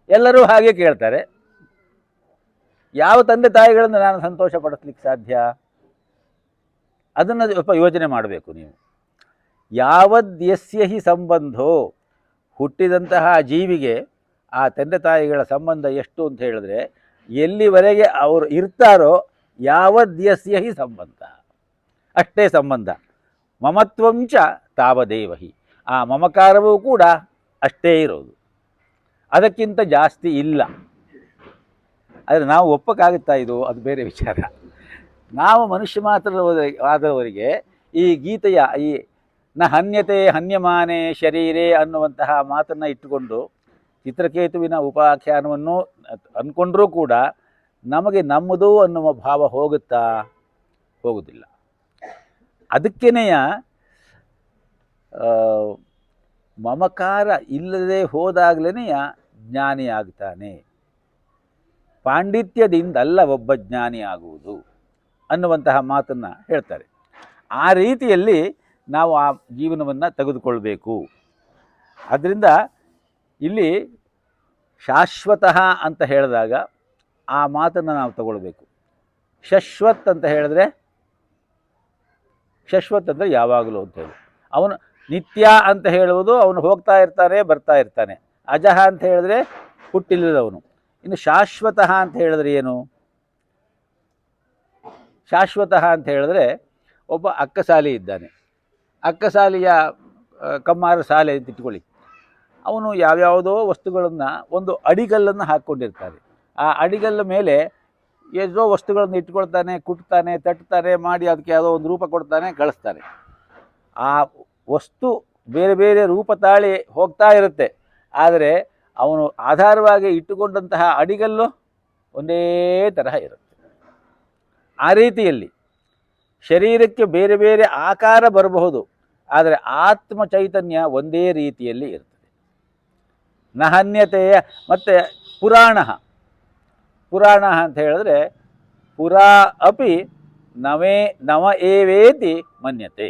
ಎಲ್ಲರೂ ಹಾಗೆ ಕೇಳ್ತಾರೆ. ಯಾವ ತಂದೆ ತಾಯಿಗಳನ್ನು ನಾನು ಸಂತೋಷ ಪಡಿಸ್ಲಿಕ್ಕೆ ಸಾಧ್ಯ? ಅದನ್ನು ಸ್ವಲ್ಪ ಯೋಚನೆ ಮಾಡಬೇಕು ನೀವು. ಯಾವದ್ಯಸ್ಯ ಹಿ ಸಂಬಂಧೋ, ಹುಟ್ಟಿದಂತಹ ಜೀವಿಗೆ ಆ ತಂದೆ ತಾಯಿಗಳ ಸಂಬಂಧ ಎಷ್ಟು ಅಂತ ಹೇಳಿದ್ರೆ, ಎಲ್ಲಿವರೆಗೆ ಅವರು ಇರ್ತಾರೋ ಯಾವದ್ಯಸ್ಯ ಹಿ ಸಂಬಂಧ, ಅಷ್ಟೇ ಸಂಬಂಧ. ಮಮತ್ವಂಚ ತಾವದೇವಹಿ, ಆ ಮಮಕಾರವೂ ಕೂಡ ಅಷ್ಟೇ ಇರೋದು, ಅದಕ್ಕಿಂತ ಜಾಸ್ತಿ ಇಲ್ಲ. ಆದರೆ ನಾವು ಒಪ್ಪಕ್ಕಾಗುತ್ತಾ ಇದು? ಅದು ಬೇರೆ ವಿಚಾರ. ನಾವು ಮನುಷ್ಯ ಮಾತ್ರ ಆದವರಿಗೆ ಈ ಗೀತೆಯ ಈ ನ ಹನ್ಯತೆ ಹನ್ಯಮಾನೆ ಶರೀರೇ ಅನ್ನುವಂತಹ ಮಾತನ್ನು ಇಟ್ಟುಕೊಂಡು ಚಿತ್ರಕೇತುವಿನ ಉಪಾಖ್ಯಾನವನ್ನು ಅಂದ್ಕೊಂಡ್ರೂ ಕೂಡ ನಮಗೆ ನಮ್ಮದು ಅನ್ನುವ ಭಾವ ಹೋಗುತ್ತಾ? ಹೋಗುವುದಿಲ್ಲ. ಅದಕ್ಕೇನೆಯ ಮಮಕಾರ ಇಲ್ಲದೆ ಹೋದಾಗಲೇ ಜ್ಞಾನಿ ಆಗ್ತಾನೆ. ಪಾಂಡಿತ್ಯದಿಂದಲ್ಲ ಒಬ್ಬ ಜ್ಞಾನಿ ಆಗುವುದು ಅನ್ನುವಂತಹ ಮಾತನ್ನು ಹೇಳ್ತಾರೆ. ಆ ರೀತಿಯಲ್ಲಿ ನಾವು ಆ ಜೀವನವನ್ನು ತೆಗೆದುಕೊಳ್ಬೇಕು. ಆದ್ದರಿಂದ ಇಲ್ಲಿ ಶಾಶ್ವತಃ ಅಂತ ಹೇಳಿದಾಗ ಆ ಮಾತನ್ನು ನಾವು ತಗೊಳ್ಬೇಕು. ಶಶ್ವತ್ ಅಂತ ಹೇಳಿದ್ರೆ, ಶಶ್ವತ್ ಅಂದರೆ ಯಾವಾಗಲೂ ಅಂತೇಳಿ. ಅವನು ನಿತ್ಯ ಅಂತ ಹೇಳುವುದು ಅವನು ಹೋಗ್ತಾ ಇರ್ತಾನೆ ಬರ್ತಾ ಇರ್ತಾನೆ. ಅಜಹ ಅಂತ ಹೇಳಿದ್ರೆ ಹುಟ್ಟಿಲ್ಲದವನು. ಇನ್ನು ಶಾಶ್ವತಃ ಅಂತ ಹೇಳಿದ್ರೆ ಏನು? ಶಾಶ್ವತಃ ಅಂತ ಹೇಳಿದ್ರೆ ಒಬ್ಬ ಅಕ್ಕಸಾಲಿ ಇದ್ದಾನೆ. ಅಕ್ಕಸಾಲಿಯ ಕಮ್ಮಾರ ಸಾಲೆ ಅಂತ ಇಟ್ಕೊಳ್ಳಿ. ಅವನು ಯಾವ್ಯಾವುದೋ ವಸ್ತುಗಳನ್ನು ಒಂದು ಅಡಿಗಲ್ಲನ್ನು ಹಾಕ್ಕೊಂಡಿರ್ತಾರೆ. ಆ ಅಡಿಗಲ್ಲ ಮೇಲೆ ಎಷ್ಟೋ ವಸ್ತುಗಳನ್ನು ಇಟ್ಕೊಳ್ತಾನೆ, ಕುಟ್ತಾನೆ, ತಟ್ತಾನೆ, ಮಾಡಿ ಅದಕ್ಕೆ ಯಾವುದೋ ಒಂದು ರೂಪ ಕೊಡ್ತಾನೆ, ಕಳಿಸ್ತಾನೆ. ಆ ವಸ್ತು ಬೇರೆ ಬೇರೆ ರೂಪ ತಾಳಿ ಹೋಗ್ತಾ ಇರುತ್ತೆ. ಆದರೆ ಅವನು ಆಧಾರವಾಗಿ ಇಟ್ಟುಕೊಂಡಂತಹ ಅಡಿಗಲ್ಲು ಒಂದೇ ತರಹ ಇರುತ್ತೆ. ಆ ರೀತಿಯಲ್ಲಿ ಶರೀರಕ್ಕೆ ಬೇರೆ ಬೇರೆ ಆಕಾರ ಬರಬಹುದು, ಆದರೆ ಆತ್ಮ ಚೈತನ್ಯ ಒಂದೇ ರೀತಿಯಲ್ಲಿ ಇರ್ತದೆ. ನಹನ್ಯತೆಯ ಮತ್ತು ಪುರಾಣ ಅಂತ ಹೇಳಿದ್ರೆ ಪುರಾ ಅಪಿ ನವ ಏವೇತಿ ಮನ್ಯತೆ.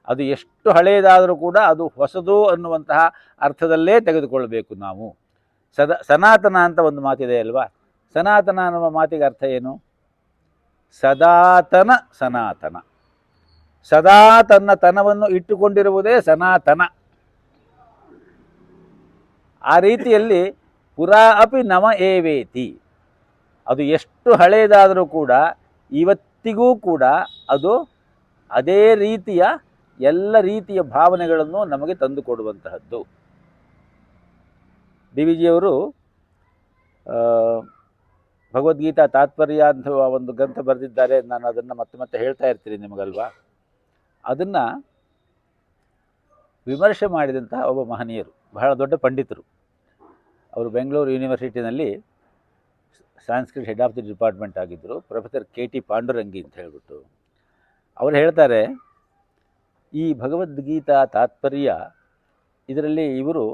ಅದು ಎಷ್ಟು ಹಳೆಯದಾದರೂ ಕೂಡ ಅದು ಹೊಸದು ಅನ್ನುವಂತಹ ಅರ್ಥದಲ್ಲೇ ತೆಗೆದುಕೊಳ್ಬೇಕು ನಾವು. ಸನಾತನ ಅಂತ ಒಂದು ಮಾತಿದೆ ಅಲ್ವಾ? ಸನಾತನ ಅನ್ನುವ ಮಾತಿಗೆ ಅರ್ಥ ಏನು? ಸದಾತನ ಸನಾತನ. ಸದಾ ತನ್ನ ತನವನ್ನು ಇಟ್ಟುಕೊಂಡಿರುವುದೇ ಸನಾತನ. ಆ ರೀತಿಯಲ್ಲಿ ಪುರಾ ಅಪಿ ನವ ಏವೇತಿ, ಅದು ಎಷ್ಟು ಹಳೆಯದಾದರೂ ಕೂಡ ಇವತ್ತಿಗೂ ಕೂಡ ಅದು ಅದೇ ರೀತಿಯ ಎಲ್ಲ ರೀತಿಯ ಭಾವನೆಗಳನ್ನು ನಮಗೆ ತಂದುಕೊಡುವಂತಹದ್ದು. ಡಿ ವಿ ಜಿಯವರು ಭಗವದ್ಗೀತಾ ತಾತ್ಪರ್ಯ ಅಂತ ಒಂದು ಗ್ರಂಥ ಬರೆದಿದ್ದಾರೆ. ನಾನು ಅದನ್ನು ಮತ್ತೆ ಮತ್ತೆ ಹೇಳ್ತಾ ಇರ್ತೀನಿ ನಿಮಗಲ್ವಾ. ಅದನ್ನು ವಿಮರ್ಶೆ ಮಾಡಿದಂತಹ ಒಬ್ಬ ಮಹನೀಯರು, ಬಹಳ ದೊಡ್ಡ ಪಂಡಿತರು. ಅವರು ಬೆಂಗಳೂರು ಯೂನಿವರ್ಸಿಟಿನಲ್ಲಿ Sanskrit head of the department ಆಗಿದ್ದರು. ಪ್ರೊಫೆಸರ್ KT ಪಾಂಡುರಂಗಿ ಅಂತ ಹೇಳಿಬಿಟ್ಟು ಅವರು ಹೇಳ್ತಾರೆ, ಈ ಭಗವದ್ಗೀತಾ ತಾತ್ಪರ್ಯ ಇದರಲ್ಲಿ ಇವರು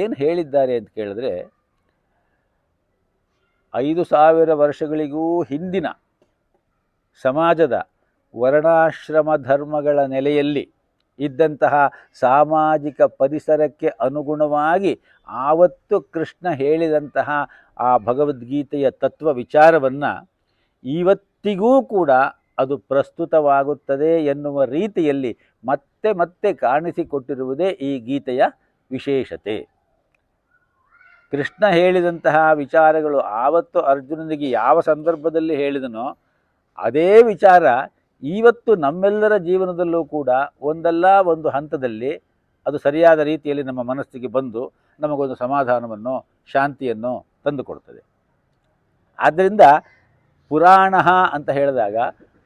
ಏನು ಹೇಳಿದ್ದಾರೆ ಅಂತ ಕೇಳಿದ್ರೆ, 5000 ವರ್ಷಗಳಿಗೂ ಹಿಂದಿನ ಸಮಾಜದ ವರ್ಣಾಶ್ರಮ ಧರ್ಮಗಳ ನೆಲೆಯಲ್ಲಿ ಇದ್ದಂತಹ ಸಾಮಾಜಿಕ ಪರಿಸರಕ್ಕೆ ಅನುಗುಣವಾಗಿ ಆವತ್ತು ಕೃಷ್ಣ ಹೇಳಿದಂತಹ ಆ ಭಗವದ್ಗೀತೆಯ ತತ್ವ ವಿಚಾರವನ್ನು ಇವತ್ತಿಗೂ ಕೂಡ ಅದು ಪ್ರಸ್ತುತವಾಗುತ್ತದೆ ಎನ್ನುವ ರೀತಿಯಲ್ಲಿ ಮತ್ತೆ ಮತ್ತೆ ಕಾಣಿಸಿಕೊಟ್ಟಿರುವುದೇ ಈ ಗೀತೆಯ ವಿಶೇಷತೆ. ಕೃಷ್ಣ ಹೇಳಿದಂತಹ ವಿಚಾರಗಳು ಆವತ್ತು ಅರ್ಜುನನಿಗೆ ಯಾವ ಸಂದರ್ಭದಲ್ಲಿ ಹೇಳಿದನೋ ಅದೇ ವಿಚಾರ ಇವತ್ತು ನಮ್ಮೆಲ್ಲರ ಜೀವನದಲ್ಲೂ ಕೂಡ ಒಂದಲ್ಲ ಒಂದು ಹಂತದಲ್ಲಿ ಅದು ಸರಿಯಾದ ರೀತಿಯಲ್ಲಿ ನಮ್ಮ ಮನಸ್ಸಿಗೆ ಬಂದು ನಮಗೊಂದು ಸಮಾಧಾನವನ್ನು, ಶಾಂತಿಯನ್ನು ತಂದುಕೊಡ್ತದೆ. ಆದ್ದರಿಂದ ಪುರಾಣ ಅಂತ ಹೇಳಿದಾಗ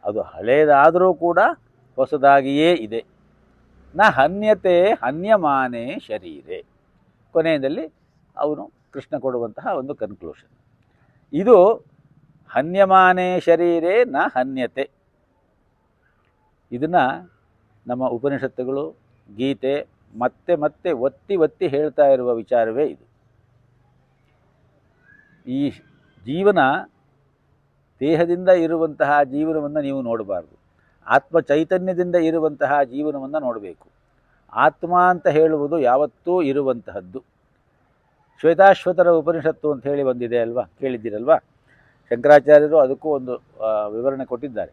ಅದು ಹಳೆಯದಾದರೂ ಕೂಡ ಹೊಸದಾಗಿಯೇ ಇದೆ. ನ ಹನ್ಯತೆ ಹನ್ಯಮಾನೇ ಶರೀರೆ, ಕೊನೆಯಲ್ಲಿ ಅವನು ಕೃಷ್ಣ ಕೊಡುವಂತಹ ಒಂದು ಕನ್ಕ್ಲೂಷನ್ ಇದು. ಹನ್ಯಮಾನೇ ಶರೀರೆ ನ ಹನ್ಯತೆ, ಇದನ್ನು ನಮ್ಮ ಉಪನಿಷತ್ತುಗಳು, ಗೀತೆ ಮತ್ತೆ ಮತ್ತೆ ಒತ್ತಿ ಒತ್ತಿ ಹೇಳ್ತಾ ಇರುವ ವಿಚಾರವೇ ಇದು. ಈ ಜೀವನ ದೇಹದಿಂದ ಇರುವಂತಹ ಜೀವನವನ್ನು ನೀವು ನೋಡಬಾರ್ದು, ಆತ್ಮ ಚೈತನ್ಯದಿಂದ ಇರುವಂತಹ ಜೀವನವನ್ನು ನೋಡಬೇಕು. ಆತ್ಮ ಅಂತ ಹೇಳುವುದು ಯಾವತ್ತೂ ಇರುವಂತಹದ್ದು. ಶ್ವೇತಾಶ್ವತರ ಉಪನಿಷತ್ತು ಅಂತ ಹೇಳಿ ಬಂದಿದೆ ಅಲ್ವಾ, ಕೇಳಿದ್ದೀರಲ್ವಾ. ಶಂಕರಾಚಾರ್ಯರು ಅದಕ್ಕೂ ಒಂದು ವಿವರಣೆ ಕೊಟ್ಟಿದ್ದಾರೆ.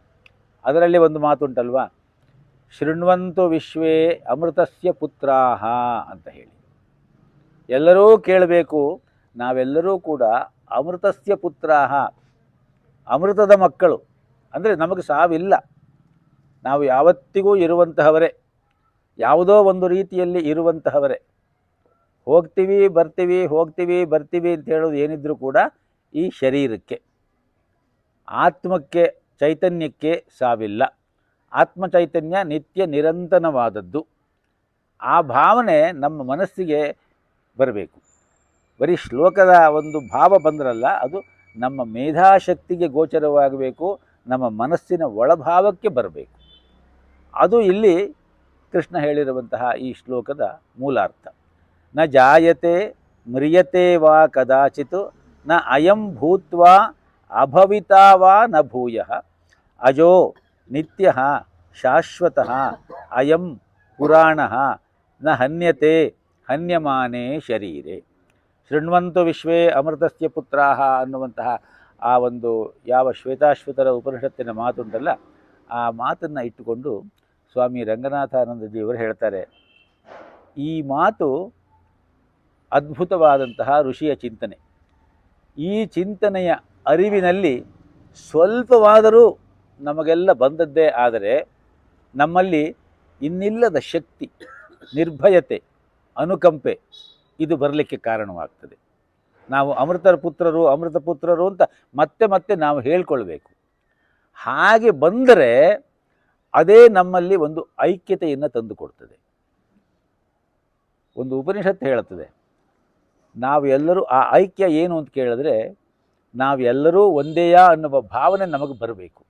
ಅದರಲ್ಲಿ ಒಂದು ಮಾತುಂಟಲ್ವಾ, ಶೃಣ್ವಂತು ವಿಶ್ವೇ ಅಮೃತಸ್ಯ ಪುತ್ರಾಹ ಅಂತ ಹೇಳಿ. ಎಲ್ಲರೂ ಕೇಳಬೇಕು, ನಾವೆಲ್ಲರೂ ಕೂಡ ಅಮೃತಸ್ಯ ಪುತ್ರಾಹ, ಅಮೃತದ ಮಕ್ಕಳು. ಅಂದರೆ ನಮಗೆ ಸಾವಿಲ್ಲ, ನಾವು ಯಾವತ್ತಿಗೂ ಇರುವಂತಹವರೇ, ಯಾವುದೋ ಒಂದು ರೀತಿಯಲ್ಲಿ ಇರುವಂತಹವರೇ. ಹೋಗ್ತೀವಿ ಬರ್ತೀವಿ, ಹೋಗ್ತೀವಿ ಬರ್ತೀವಿ ಅಂತ ಹೇಳೋದು ಏನಿದ್ರೂ ಕೂಡ ಈ ಶರೀರಕ್ಕೆ. ಆತ್ಮಕ್ಕೆ, ಚೈತನ್ಯಕ್ಕೆ ಸಾವಿಲ್ಲ. ಆತ್ಮ ಚೈತನ್ಯ ನಿತ್ಯ ನಿರಂತರವಾದದ್ದು. ಆ ಭಾವನೆ ನಮ್ಮ ಮನಸ್ಸಿಗೆ ಬರಬೇಕು. ಬರೀ ಶ್ಲೋಕದ ಒಂದು ಭಾವ ಬಂದ್ರಲ್ಲ, ಅದು ನಮ್ಮ ಮೇಧಾಶಕ್ತಿಗೆ ಗೋಚರವಾಗಬೇಕು, ನಮ್ಮ ಮನಸ್ಸಿನ ಒಳಭಾವಕ್ಕೆ ಬರಬೇಕು. ಅದು ಇಲ್ಲಿ ಕೃಷ್ಣ ಹೇಳಿರುವಂತಹ ಈ ಶ್ಲೋಕದ ಮೂಲಾರ್ಥ. ನ ಜಾಯತೆ ಮ್ರಿಯತೆ ವಾ ಕದಾಚಿತ್ ನ ಅಯಂ ಭೂತ್ವಾ ಅಭವಿತಾ ವಾ ನ ಭೂಯಃ ಅಜೋ ನಿತ್ಯ ಶಾಶ್ವತಃ ಅಯಂ ಪುರಾಣಃ ನ ಹನ್ಯತೆ ಹನ್ಯಮಾನೇ ಶರೀರೆ. ಶೃಣ್ವಂತು ವಿಶ್ವೇ ಅಮೃತಸ್ಯ ಪುತ್ರಾಹ ಅನ್ನುವಂತಹ ಆ ಒಂದು ಯಾವ ಶ್ವೇತಾಶ್ವತರ ಉಪನಿಷತ್ತಿನ ಮಾತುಂಟಲ್ಲ, ಆ ಮಾತನ್ನು ಇಟ್ಟುಕೊಂಡು ಸ್ವಾಮಿ ರಂಗನಾಥಾನಂದಜಿಯವರು ಹೇಳ್ತಾರೆ, ಈ ಮಾತು ಅದ್ಭುತವಾದಂತಹ ಋಷಿಯ ಚಿಂತನೆ. ಈ ಚಿಂತನೆಯ ಅರಿವಿನಲ್ಲಿ ಸ್ವಲ್ಪವಾದರೂ ನಮಗೆಲ್ಲ ಬಂದದ್ದೇ ಆದರೆ ನಮ್ಮಲ್ಲಿ ಇನ್ನಿಲ್ಲದ ಶಕ್ತಿ, ನಿರ್ಭಯತೆ, ಅನುಕಂಪೆ ಇದು ಬರಲಿಕ್ಕೆ ಕಾರಣವಾಗ್ತದೆ. ನಾವು ಅಮೃತ ಪುತ್ರರು ಅಂತ ಮತ್ತೆ ಮತ್ತೆ ನಾವು ಹೇಳ್ಕೊಳ್ಬೇಕು. ಹಾಗೆ ಬಂದರೆ ಅದೇ ನಮ್ಮಲ್ಲಿ ಒಂದು ಐಕ್ಯತೆಯನ್ನು ತಂದುಕೊಡ್ತದೆ. ಒಂದು ಉಪನಿಷತ್ತು ಹೇಳುತ್ತದೆ, ನಾವೆಲ್ಲರೂ ಆ ಐಕ್ಯ ಏನು ಅಂತ ಕೇಳಿದ್ರೆ, ನಾವೆಲ್ಲರೂ ಒಂದೇಯಾ ಅನ್ನುವ ಭಾವನೆ ನಮಗೆ ಬರಬೇಕು.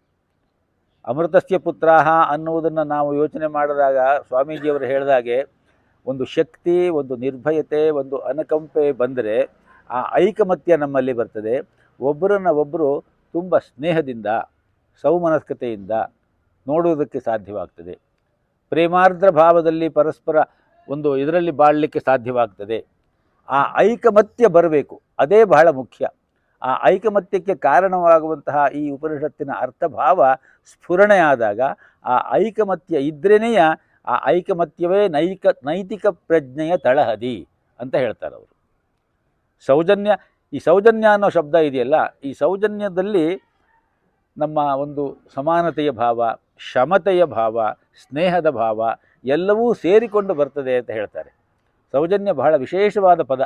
ಅಮೃತಸ್ಯ ಪುತ್ರಾಹ ಅನ್ನುವುದನ್ನು ನಾವು ಯೋಚನೆ ಮಾಡಿದಾಗ ಸ್ವಾಮೀಜಿಯವರು ಹೇಳಿದಾಗೆ ಒಂದು ಶಕ್ತಿ, ಒಂದು ನಿರ್ಭಯತೆ, ಒಂದು ಅನುಕಂಪೆ ಬಂದರೆ ಆ ಐಕಮತ್ಯ ನಮ್ಮಲ್ಲಿ ಬರ್ತದೆ. ಒಬ್ಬರನ್ನ ಒಬ್ಬರು ತುಂಬ ಸ್ನೇಹದಿಂದ, ಸೌಮನಸ್ಕತೆಯಿಂದ ನೋಡುವುದಕ್ಕೆ ಸಾಧ್ಯವಾಗ್ತದೆ. ಪ್ರೇಮಾರ್ದ್ರ ಭಾವದಲ್ಲಿ ಪರಸ್ಪರ ಒಂದು ಇದರಲ್ಲಿ ಬಾಳಲಿಕ್ಕೆ ಸಾಧ್ಯವಾಗ್ತದೆ. ಆ ಐಕಮತ್ಯ ಬರಬೇಕು, ಅದೇ ಬಹಳ ಮುಖ್ಯ. ಆ ಐಕಮತ್ಯಕ್ಕೆ ಕಾರಣವಾಗುವಂತಹ ಈ ಉಪನಿಷತ್ತಿನ ಅರ್ಥಭಾವ ಸ್ಫುರಣೆಯಾದಾಗ ಆ ಐಕಮತ್ಯ ಇದ್ರೇನೆಯ, ಆ ಐಕಮತ್ಯವೇ ನೈತಿಕ ಪ್ರಜ್ಞೆಯ ತಳಹದಿ ಅಂತ ಹೇಳ್ತಾರೆ ಅವರು. ಸೌಜನ್ಯ, ಈ ಸೌಜನ್ಯ ಅನ್ನೋ ಶಬ್ದ ಇದೆಯಲ್ಲ, ಈ ಸೌಜನ್ಯದಲ್ಲಿ ನಮ್ಮ ಒಂದು ಸಮಾನತೆಯ ಭಾವ, ಶಮತೆಯ ಭಾವ, ಸ್ನೇಹದ ಭಾವ ಎಲ್ಲವೂ ಸೇರಿಕೊಂಡು ಬರ್ತದೆ ಅಂತ ಹೇಳ್ತಾರೆ. ಸೌಜನ್ಯ ಬಹಳ ವಿಶೇಷವಾದ ಪದ.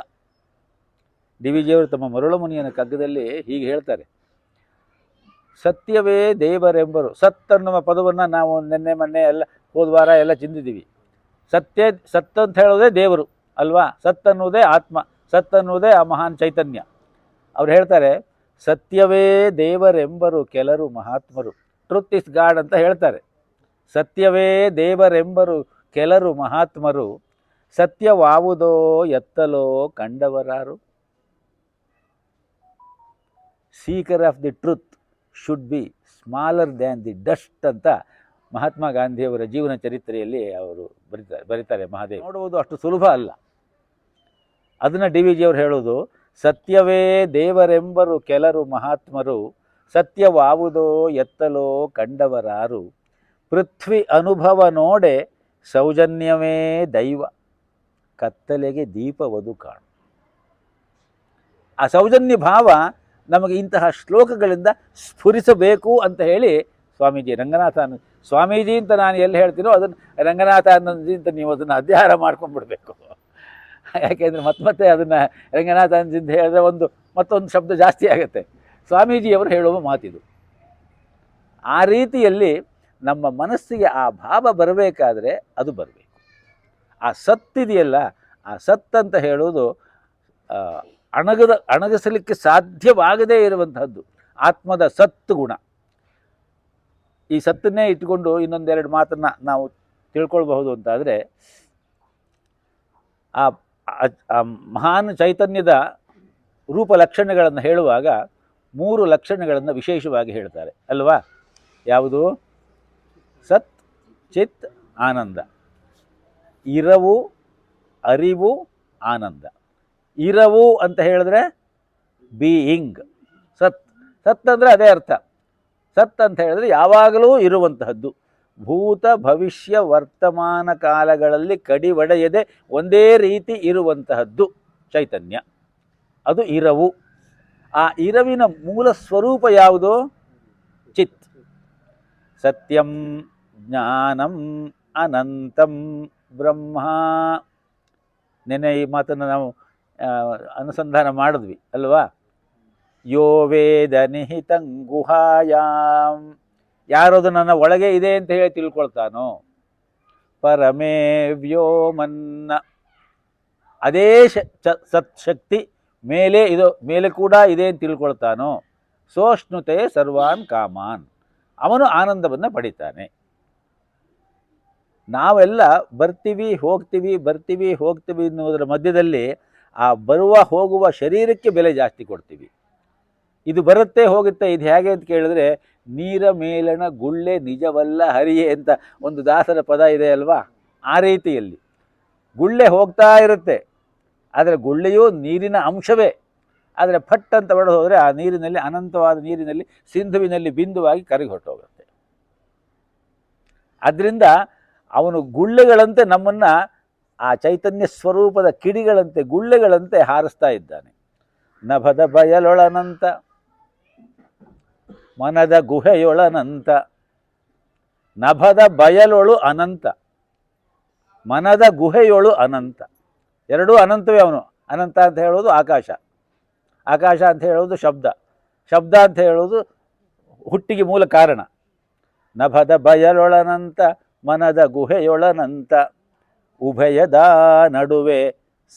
ಡಿ ವಿ ಜಿಯವರು ತಮ್ಮ ಮರುಳಮುನಿಯನ ಕಗ್ಗದಲ್ಲಿ ಹೀಗೆ ಹೇಳ್ತಾರೆ, ಸತ್ಯವೇ ದೇವರೆಂಬರು. ಸತ್ ಅನ್ನುವ ಪದವನ್ನು ನಾವು ನಿನ್ನೆ ಮೊನ್ನೆ ಎಲ್ಲ ಹೋದ ವಾರ ಎಲ್ಲ ಚಿಂದಿದ್ದೀವಿ. ಸತ್ ಅಂತ ಹೇಳೋದೇ ದೇವರು ಅಲ್ವಾ? ಸತ್ ಅನ್ನೋದೇ ಆತ್ಮ, ಸತ್ ಅನ್ನೋದೇ ಆ ಮಹಾನ್ ಚೈತನ್ಯ. ಅವ್ರು ಹೇಳ್ತಾರೆ, ಸತ್ಯವೇ ದೇವರೆಂಬರು ಕೆಲರು ಮಹಾತ್ಮರು. ಟ್ರುತ್ ಇಸ್ ಗಾಡ್ ಅಂತ ಹೇಳ್ತಾರೆ. ಸತ್ಯವೇ ದೇವರೆಂಬರು ಕೆಲರು ಮಹಾತ್ಮರು, ಸತ್ಯವಾವುದೋ ಎತ್ತಲೋ ಕಂಡವರಾರು. Seeker of the truth should be smaller than the dust ಅಂತ ಮಹಾತ್ಮ ಗಾಂಧಿಯವರ ಜೀವನ ಚರಿತ್ರೆಯಲ್ಲಿ ಅವರು ಬರೀತಾರೆ. ಮಹಾದೇವ್ ನೋಡುವುದು ಅಷ್ಟು ಸುಲಭ ಅಲ್ಲ. ಅದನ್ನು ಡಿ ವಿ ಜಿಯವರು ಹೇಳೋದು, ಸತ್ಯವೇ ದೇವರೆಂಬರು ಕೆಲರು ಮಹಾತ್ಮರು, ಸತ್ಯವಾವುದೋ ಎತ್ತಲೋ ಕಂಡವರಾರು. ಪೃಥ್ವಿ ಅನುಭವ ನೋಡೆ ಸೌಜನ್ಯವೇ ದೈವ, ಕತ್ತಲೆಗೆ ದೀಪವದು ಕಾಣು. ಆ ಸೌಜನ್ಯ ಭಾವ ನಮಗೆ ಇಂತಹ ಶ್ಲೋಕಗಳಿಂದ ಸ್ಫುರಿಸಬೇಕು ಅಂತ ಹೇಳಿ ಸ್ವಾಮೀಜಿ ಸ್ವಾಮೀಜಿ ಅಂತ ನಾನು ಎಲ್ಲಿ ಹೇಳ್ತೀನೋ ಅದನ್ನು ರಂಗನಾಥಾನಂದಜಿ ಅಂತ ನೀವು ಅದನ್ನು ಅಧ್ಯಯನ ಮಾಡ್ಕೊಂಡ್ಬಿಡ್ಬೇಕು. ಯಾಕೆಂದರೆ ಮತ್ತೆ ಅದನ್ನು ರಂಗನಾಥಾನಂದಜಿ ಅಂತ ಹೇಳಿದ್ರೆ ಮತ್ತೊಂದು ಶಬ್ದ ಜಾಸ್ತಿ ಆಗುತ್ತೆ. ಸ್ವಾಮೀಜಿಯವರು ಹೇಳುವ ಮಾತಿದು. ಆ ರೀತಿಯಲ್ಲಿ ನಮ್ಮ ಮನಸ್ಸಿಗೆ ಆ ಭಾವ ಬರಬೇಕಾದ್ರೆ ಅದು ಬರಬೇಕು. ಆ ಸತ್ತಿದೆಯಲ್ಲ, ಆ ಸತ್ ಅಂತ ಹೇಳೋದು ಅಣಗಿಸಲಿಕ್ಕೆ ಸಾಧ್ಯವಾಗದೇ ಇರುವಂತಹದ್ದು ಆತ್ಮದ ಸತ್ತು ಗುಣ. ಈ ಸತ್ತನ್ನೇ ಇಟ್ಟುಕೊಂಡು ಇನ್ನೊಂದೆರಡು ಮಾತನ್ನು ನಾವು ತಿಳ್ಕೊಳ್ಬಹುದು ಅಂತಾದರೆ, ಆ ಮಹಾನ್ ಚೈತನ್ಯದ ರೂಪ ಲಕ್ಷಣಗಳನ್ನು ಹೇಳುವಾಗ 3 ಲಕ್ಷಣಗಳನ್ನು ವಿಶೇಷವಾಗಿ ಹೇಳ್ತಾರೆ ಅಲ್ವಾ? ಯಾವುದು? ಸತ್, ಚಿತ್, ಆನಂದ. ಇರವು, ಅರಿವು, ಆನಂದ. ಇರವು ಅಂತ ಹೇಳಿದ್ರೆ ಬೀಯಿಂಗ್. ಸತ್ ಅಂದರೆ ಅದೇ ಅರ್ಥ. ಸತ್ ಅಂತ ಹೇಳಿದ್ರೆ ಯಾವಾಗಲೂ ಇರುವಂತಹದ್ದು, ಭೂತ ಭವಿಷ್ಯ ವರ್ತಮಾನ ಕಾಲಗಳಲ್ಲಿ ಕಡಿವಡೆಯದೆ ಒಂದೇ ರೀತಿ ಇರುವಂತಹದ್ದು ಚೈತನ್ಯ, ಅದು ಇರವು. ಆ ಇರವಿನ ಮೂಲ ಸ್ವರೂಪ ಯಾವುದು? ಚಿತ್. ಸತ್ಯಂ ಜ್ಞಾನಂ ಅನಂತಂ ಬ್ರಹ್ಮ. ನೆನೆ ಈ ಮಾತನ್ನು ನಾವು ಅನುಸಂಧಾನ ಮಾಡಿದ್ವಿ ಅಲ್ವಾ? ಯೋ ವೇದ ನಿಹಿತಂ ಗುಹಾಯಾಂ. ಯಾರದು ನನ್ನ ಒಳಗೆ ಇದೆ ಅಂತ ಹೇಳಿ ತಿಳ್ಕೊಳ್ತಾನೋ, ಪರಮೇ ವ್ಯೋಮನ್ನ. ಅದೇ ಸತ್ಶಕ್ತಿ ಮೇಲೆ ಕೂಡ ಇದೆ ಅಂತ ತಿಳ್ಕೊಳ್ತಾನೋ, ಸೋಷ್ಣುತೆ ಸರ್ವಾನ್ ಕಾಮಾನ್. ಅವನು ಆನಂದವನ್ನು ಪಡಿತಾನೆ. ನಾವೆಲ್ಲ ಬರ್ತೀವಿ ಹೋಗ್ತೀವಿ ಅನ್ನೋದರ ಮಧ್ಯದಲ್ಲಿ ಆ ಬರುವ ಹೋಗುವ ಶರೀರಕ್ಕೆ ಬೆಲೆ ಜಾಸ್ತಿ ಕೊಡ್ತೀವಿ. ಇದು ಬರುತ್ತೆ ಹೋಗುತ್ತೆ, ಇದು ಹೇಗೆ ಅಂತ ಕೇಳಿದ್ರೆ, ನೀರ ಮೇಲಣ ಗುಳ್ಳೆ ನಿಜವಲ್ಲ ಹರಿಯೇ ಅಂತ ಒಂದು ದಾಸರ ಪದ ಇದೆ ಅಲ್ವಾ? ಆ ರೀತಿಯಲ್ಲಿ ಗುಳ್ಳೆ ಹೋಗ್ತಾ ಇರುತ್ತೆ, ಆದರೆ ಗುಳ್ಳೆಯೂ ನೀರಿನ ಅಂಶವೇ. ಆದರೆ ಫಟ್ ಅಂತ ಹೊಡೆದು ಹೋದರೆ ಆ ನೀರಿನಲ್ಲಿ, ಅನಂತವಾದ ನೀರಿನಲ್ಲಿ, ಸಿಂಧುವಿನಲ್ಲಿ ಬಿಂದುವಾಗಿ ಕರಗಿ ಹೊರಟೋಗುತ್ತೆ. ಆದ್ದರಿಂದ ಅವನು ಗುಳ್ಳೆಗಳಂತೆ ನಮ್ಮನ್ನು ಆ ಚೈತನ್ಯ ಸ್ವರೂಪದ ಕಿಡಿಗಳಂತೆ, ಗುಳ್ಳೆಗಳಂತೆ ಹಾರಿಸ್ತಾ ಇದ್ದಾನೆ. ನಭದ ಬಯಲೊಳನಂತ ಮನದ ಗುಹೆಯೊಳನಂತ. ನಭದ ಬಯಲೊಳು ಅನಂತ, ಮನದ ಗುಹೆಯೊಳು ಅನಂತ. ಎರಡೂ ಅನಂತವೇ. ಅವನು ಅನಂತ ಅಂತ ಹೇಳೋದು ಆಕಾಶ, ಆಕಾಶ ಅಂತ ಹೇಳೋದು ಶಬ್ದ ಅಂತ ಹೇಳೋದು ಹುಟ್ಟಿಗೆ ಮೂಲ ಕಾರಣ. ನಭದ ಬಯಲೊಳನಂತ ಮನದ ಗುಹೆಯೊಳನಂತ, ಉಭಯದ ನಡುವೆ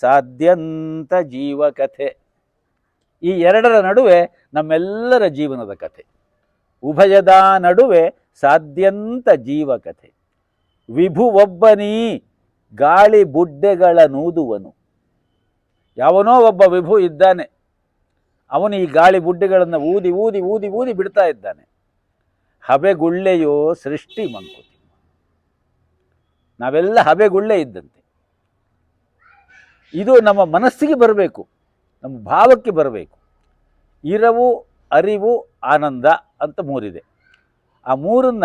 ಸಾಧ್ಯಂತ ಜೀವಕಥೆ. ಈ ಎರಡರ ನಡುವೆ ನಮ್ಮೆಲ್ಲರ ಜೀವನದ ಕಥೆ. ಉಭಯದ ನಡುವೆ ಸಾಧ್ಯಂತ ಜೀವಕಥೆ. ವಿಭುವೊಬ್ಬನೀ ಗಾಳಿ ಬುಡ್ಡೆಗಳ ನೂದುವನು. ಯಾವನೋ ಒಬ್ಬ ವಿಭು ಇದ್ದಾನೆ, ಅವನು ಈ ಗಾಳಿ ಬುಡ್ಡೆಗಳನ್ನು ಊದಿ ಊದಿ ಊದಿ ಊದಿ ಬಿಡ್ತಾ ಇದ್ದಾನೆ. ಹಬೆಗುಳ್ಳೆಯೋ ಸೃಷ್ಟಿ ಮಂಕುತಿಮ್ಮ. ನಾವೆಲ್ಲ ಹಬೆಗುಳ್ಳೆ ಇದ್ದಂತೆ. ಇದು ನಮ್ಮ ಮನಸ್ಸಿಗೆ ಬರಬೇಕು, ನಮ್ಮ ಭಾವಕ್ಕೆ ಬರಬೇಕು. ಇರವು, ಅರಿವು, ಆನಂದ ಅಂತ 3 ಇದೆ. ಆ 3ನ್ನ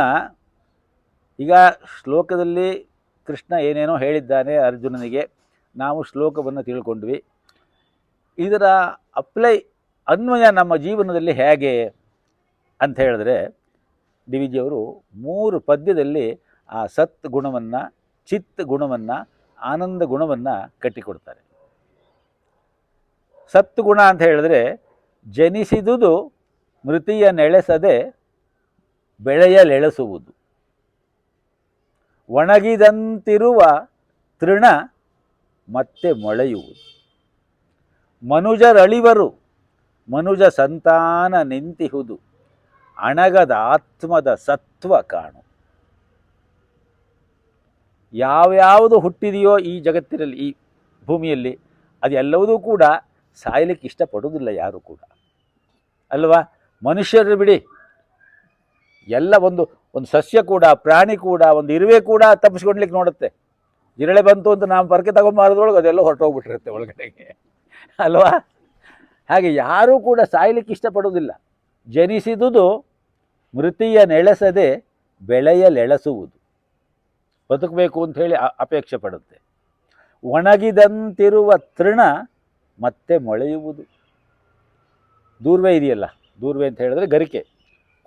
ಈಗ ಶ್ಲೋಕದಲ್ಲಿ ಕೃಷ್ಣ ಏನೇನೋ ಹೇಳಿದ್ದಾನೆ ಅರ್ಜುನನಿಗೆ, ನಾವು ಶ್ಲೋಕವನ್ನು ತಿಳ್ಕೊಂಡ್ವಿ. ಇದರ ಅನ್ವಯ ನಮ್ಮ ಜೀವನದಲ್ಲಿ ಹೇಗೆ ಅಂತ ಹೇಳಿದ್ರೆ, ಡಿ ವಿ ಜಿಯವರು 3 ಪದ್ಯದಲ್ಲಿ ಆ ಸತ್ ಗುಣವನ್ನು, ಚಿತ್ ಗುಣವನ್ನು, ಆನಂದ ಗುಣವನ್ನು ಕಟ್ಟಿಕೊಡ್ತಾರೆ. ಸತ್ ಗುಣ ಅಂತ ಹೇಳಿದ್ರೆ, ಜನಿಸಿದುದು ಮೃತಿಯ ನೆಳೆಸದೆ ಬೆಳೆಯಲೆಳಸುವುದು. ಒಣಗಿದಂತಿರುವ ತೃಣ ಮತ್ತೆ ಮೊಳೆಯುವುದು. ಮನುಜರಳಿವರು ಮನುಜ ಸಂತಾನ ನಿಂತಿಹುದು. ಅಣಗದ ಆತ್ಮದ ಸತ್ವ ಕಾಣು. ಯಾವ್ಯಾವುದು ಹುಟ್ಟಿದೆಯೋ ಈ ಜಗತ್ತಿನಲ್ಲಿ, ಈ ಭೂಮಿಯಲ್ಲಿ, ಅದೆಲ್ಲವುದೂ ಕೂಡ ಸಾಯಲಿಕ್ಕೆ ಇಷ್ಟಪಡುವುದಿಲ್ಲ ಯಾರು ಕೂಡ, ಅಲ್ವಾ? ಮನುಷ್ಯರು ಬಿಡಿ, ಎಲ್ಲ ಒಂದು ಸಸ್ಯ ಕೂಡ, ಪ್ರಾಣಿ ಕೂಡ, ಒಂದು ಇರುವೆ ಕೂಡ ತಪ್ಪಿಸ್ಕೊಡ್ಲಿಕ್ಕೆ ನೋಡುತ್ತೆ. ಜಿರಳೆ ಬಂತು ಅಂತ ನಾವು ಪರಕೆ ತಗೊಂಬಾರದ್ರೊಳಗೆ ಅದೆಲ್ಲ ಹೊರಟೋಗ್ಬಿಟ್ಟಿರುತ್ತೆ ಒಳಗಡೆಗೆ, ಅಲ್ವಾ? ಹಾಗೆ ಯಾರೂ ಕೂಡ ಸಾಯಲಿಕ್ಕೆ ಇಷ್ಟಪಡುವುದಿಲ್ಲ. ಜನಿಸಿದುದು ಮೃತಿಯ ನೆಳೆಸದೆ ಬೆಳೆಯಲೆಳಸುವುದು. ಬದುಕಬೇಕು ಅಂಥೇಳಿ ಅಪೇಕ್ಷೆ ಪಡುತ್ತೆ. ಒಣಗಿದಂತಿರುವ ತೃಣ ಮತ್ತೆ ಮೊಳೆಯುವುದು. ದೂರ್ವೆ ಇದೆಯಲ್ಲ, ದೂರ್ವೆ ಅಂತ ಹೇಳಿದ್ರೆ ಗರಿಕೆ,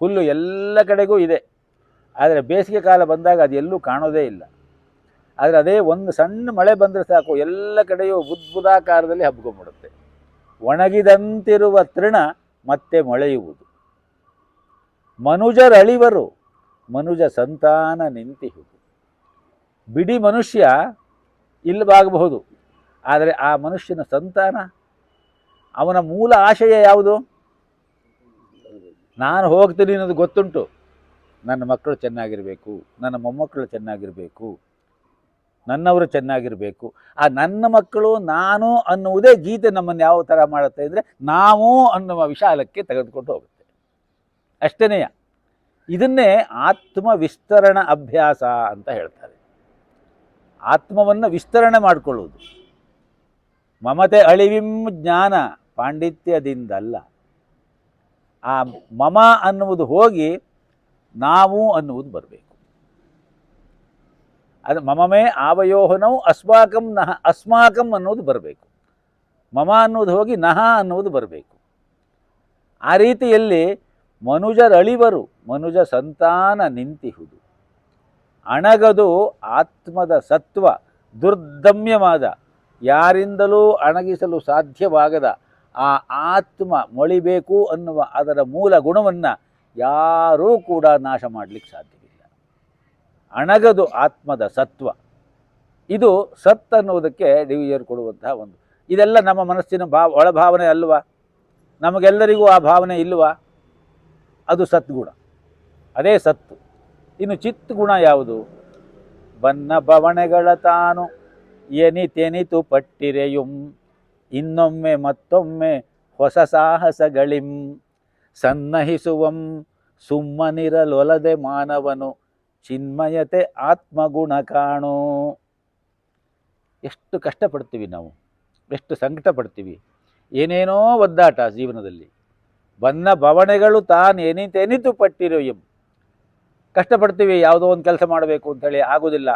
ಹುಲ್ಲು ಎಲ್ಲ ಕಡೆಗೂ ಇದೆ. ಆದರೆ ಬೇಸಿಗೆ ಕಾಲ ಬಂದಾಗ ಅದು ಎಲ್ಲೂ ಕಾಣೋದೇ ಇಲ್ಲ. ಆದರೆ ಅದೇ ಒಂದು ಸಣ್ಣ ಮಳೆ ಬಂದರೆ ಸಾಕು, ಎಲ್ಲ ಕಡೆಯೂ ಬುದ್ಬುದಾಕಾರದಲ್ಲಿ ಹಬ್ಕೊಂಡ್ಬಿಡುತ್ತೆ. ಒಣಗಿದಂತಿರುವ ತೃಣ ಮತ್ತೆ ಮೊಳೆಯುವುದು. ಮನುಜರಳಿವರು ಮನುಜ ಸಂತಾನ ನಿಂತಿಹುದು. ಬಿಡಿ ಮನುಷ್ಯ ಇಲ್ಲವಾಗಬಹುದು, ಆದರೆ ಆ ಮನುಷ್ಯನ ಸಂತಾನ, ಅವನ ಮೂಲ ಆಶಯ ಯಾವುದು? ನಾನು ಹೋಗ್ತೀನಿ ಅನ್ನೋದು ಗೊತ್ತುಂಟು. ನನ್ನ ಮಕ್ಕಳು ಚೆನ್ನಾಗಿರಬೇಕು, ನನ್ನ ಮೊಮ್ಮಕ್ಕಳು ಚೆನ್ನಾಗಿರಬೇಕು, ನನ್ನವರು ಚೆನ್ನಾಗಿರಬೇಕು. ಆ ನನ್ನ ಮಕ್ಕಳು, ನಾನು ಅನ್ನುವುದೇ ಗೀತೆ ನಮ್ಮನ್ನು ಯಾವ ಥರ ಮಾಡುತ್ತೆ ಅಂದರೆ, ನಾವು ಅನ್ನುವ ವಿಶಾಲಕ್ಕೆ ತೆಗೆದುಕೊಂಡು ಹೋಗುತ್ತೆ. ಅಷ್ಟೇನೆಯ. ಇದನ್ನೇ ಆತ್ಮವಿಸ್ತರಣ ಅಭ್ಯಾಸ ಅಂತ ಹೇಳ್ತಾರೆ. ಆತ್ಮವನ್ನು ವಿಸ್ತರಣೆ ಮಾಡಿಕೊಳ್ಳುವುದು. ಮಮತೆ ಅಳಿವಿಂ ಜ್ಞಾನ ಪಾಂಡಿತ್ಯದಿಂದಲ್ಲ. ಆ ಮಮ ಅನ್ನುವುದು ಹೋಗಿ ನಾವು ಅನ್ನುವುದು ಬರಬೇಕು. ಅದು ಮಮಮೇ ಆವಯೋಹನವು ಅಸ್ಮಾಕಂ ನಹ, ಅಸ್ಮಾಕಂ ಅನ್ನೋದು ಬರಬೇಕು. ಮಮ ಅನ್ನೋದು ಹೋಗಿ ನಹ ಅನ್ನುವುದು ಬರಬೇಕು. ಆ ರೀತಿಯಲ್ಲಿ ಮನುಜರಳಿವರು ಮನುಜ ಸಂತಾನ ನಿಂತಿಹುದು. ಅಣಗದು ಆತ್ಮದ ಸತ್ವ, ದುರ್ದಮ್ಯವಾದ, ಯಾರಿಂದಲೂ ಅಣಗಿಸಲು ಸಾಧ್ಯವಾಗದ ಆ ಆತ್ಮ ಮೊಳಿಬೇಕು ಅನ್ನುವ ಅದರ ಮೂಲ ಗುಣವನ್ನು ಯಾರೂ ಕೂಡ ನಾಶ ಮಾಡಲಿಕ್ಕೆ ಸಾಧ್ಯವಿಲ್ಲ. ಅಣಗದು ಆತ್ಮದ ಸತ್ವ. ಇದು ಸತ್ ಅನ್ನುವುದಕ್ಕೆ ಡಿವಿಯರ್ ಕೊಡುವಂತಹ ಒಂದು, ಇದೆಲ್ಲ ನಮ್ಮ ಮನಸ್ಸಿನ ಒಳಭಾವನೆ ಅಲ್ವಾ? ನಮಗೆಲ್ಲರಿಗೂ ಆ ಭಾವನೆ ಇಲ್ವಾ? ಅದು ಸದ್ಗುಣ, ಅದೇ ಸತ್ತು. ಇನ್ನು ಚಿತ್ ಗುಣ ಯಾವುದು? ಬನ್ನ ಬವಣೆಗಳ ತಾನು ಎನಿತೆನಿತು ಪಟ್ಟಿರೆಯುಂ, ಇನ್ನೊಮ್ಮೆ ಮತ್ತೊಮ್ಮೆ ಹೊಸ ಸಾಹಸಗಳಿಂ, ಸನ್ನಹಿಸುವಂ ಸುಮ್ಮನಿರಲೊಲದೆ ಮಾನವನು, ಚಿನ್ಮಯತೆ ಆತ್ಮಗುಣ ಕಾಣೋ. ಎಷ್ಟು ಕಷ್ಟಪಡ್ತೀವಿ ನಾವು, ಎಷ್ಟು ಸಂಕಟ ಪಡ್ತೀವಿ, ಏನೇನೋ ಒದ್ದಾಟ ಜೀವನದಲ್ಲಿ. ಬನ್ನ ಬವಣೆಗಳು ತಾನು ಎನಿತೆನಿತು ಪಟ್ಟಿರೆಯುಂ. ಕಷ್ಟಪಡ್ತೀವಿ, ಯಾವುದೋ ಒಂದು ಕೆಲಸ ಮಾಡಬೇಕು ಅಂಥೇಳಿ ಆಗೋದಿಲ್ಲ.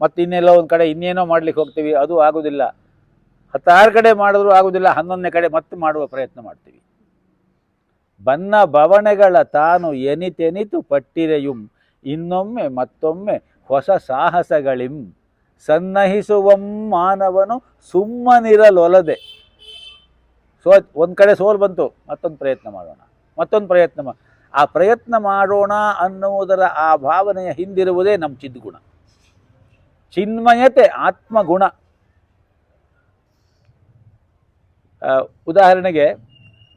ಮತ್ತು ಇನ್ನೆಲ್ಲೋ ಒಂದು ಕಡೆ ಇನ್ನೇನೋ ಮಾಡ್ಲಿಕ್ಕೆ ಹೋಗ್ತೀವಿ, ಅದು ಆಗೋದಿಲ್ಲ. 16 ಕಡೆ ಮಾಡಿದ್ರೂ ಆಗೋದಿಲ್ಲ, 11ನೇ ಕಡೆ ಮತ್ತೆ ಮಾಡುವ ಪ್ರಯತ್ನ ಮಾಡ್ತೀವಿ. ಬನ್ನ ಬವಣೆಗಳ ತಾನು ಎನಿತೆನಿತು ಪಟ್ಟಿರೆಯುಂ, ಇನ್ನೊಮ್ಮೆ ಮತ್ತೊಮ್ಮೆ ಹೊಸ ಸಾಹಸಗಳಿಂ, ಸನ್ನಹಿಸುವಂ ಮಾನವನು ಸುಮ್ಮನಿರಲೊಲದೆ. ಒಂದು ಕಡೆ ಸೋಲು ಬಂತು, ಮತ್ತೊಂದು ಪ್ರಯತ್ನ ಮಾಡೋಣ, ಮತ್ತೊಂದು ಪ್ರಯತ್ನ ಆ ಪ್ರಯತ್ನ ಮಾಡೋಣ ಅನ್ನುವುದರ ಆ ಭಾವನೆಯ ಹಿಂದಿರುವುದೇ ನಮ್ಮ ಚಿದ್ಗುಣ, ಚಿನ್ಮಯತೆ ಆತ್ಮಗುಣ. ಉದಾಹರಣೆಗೆ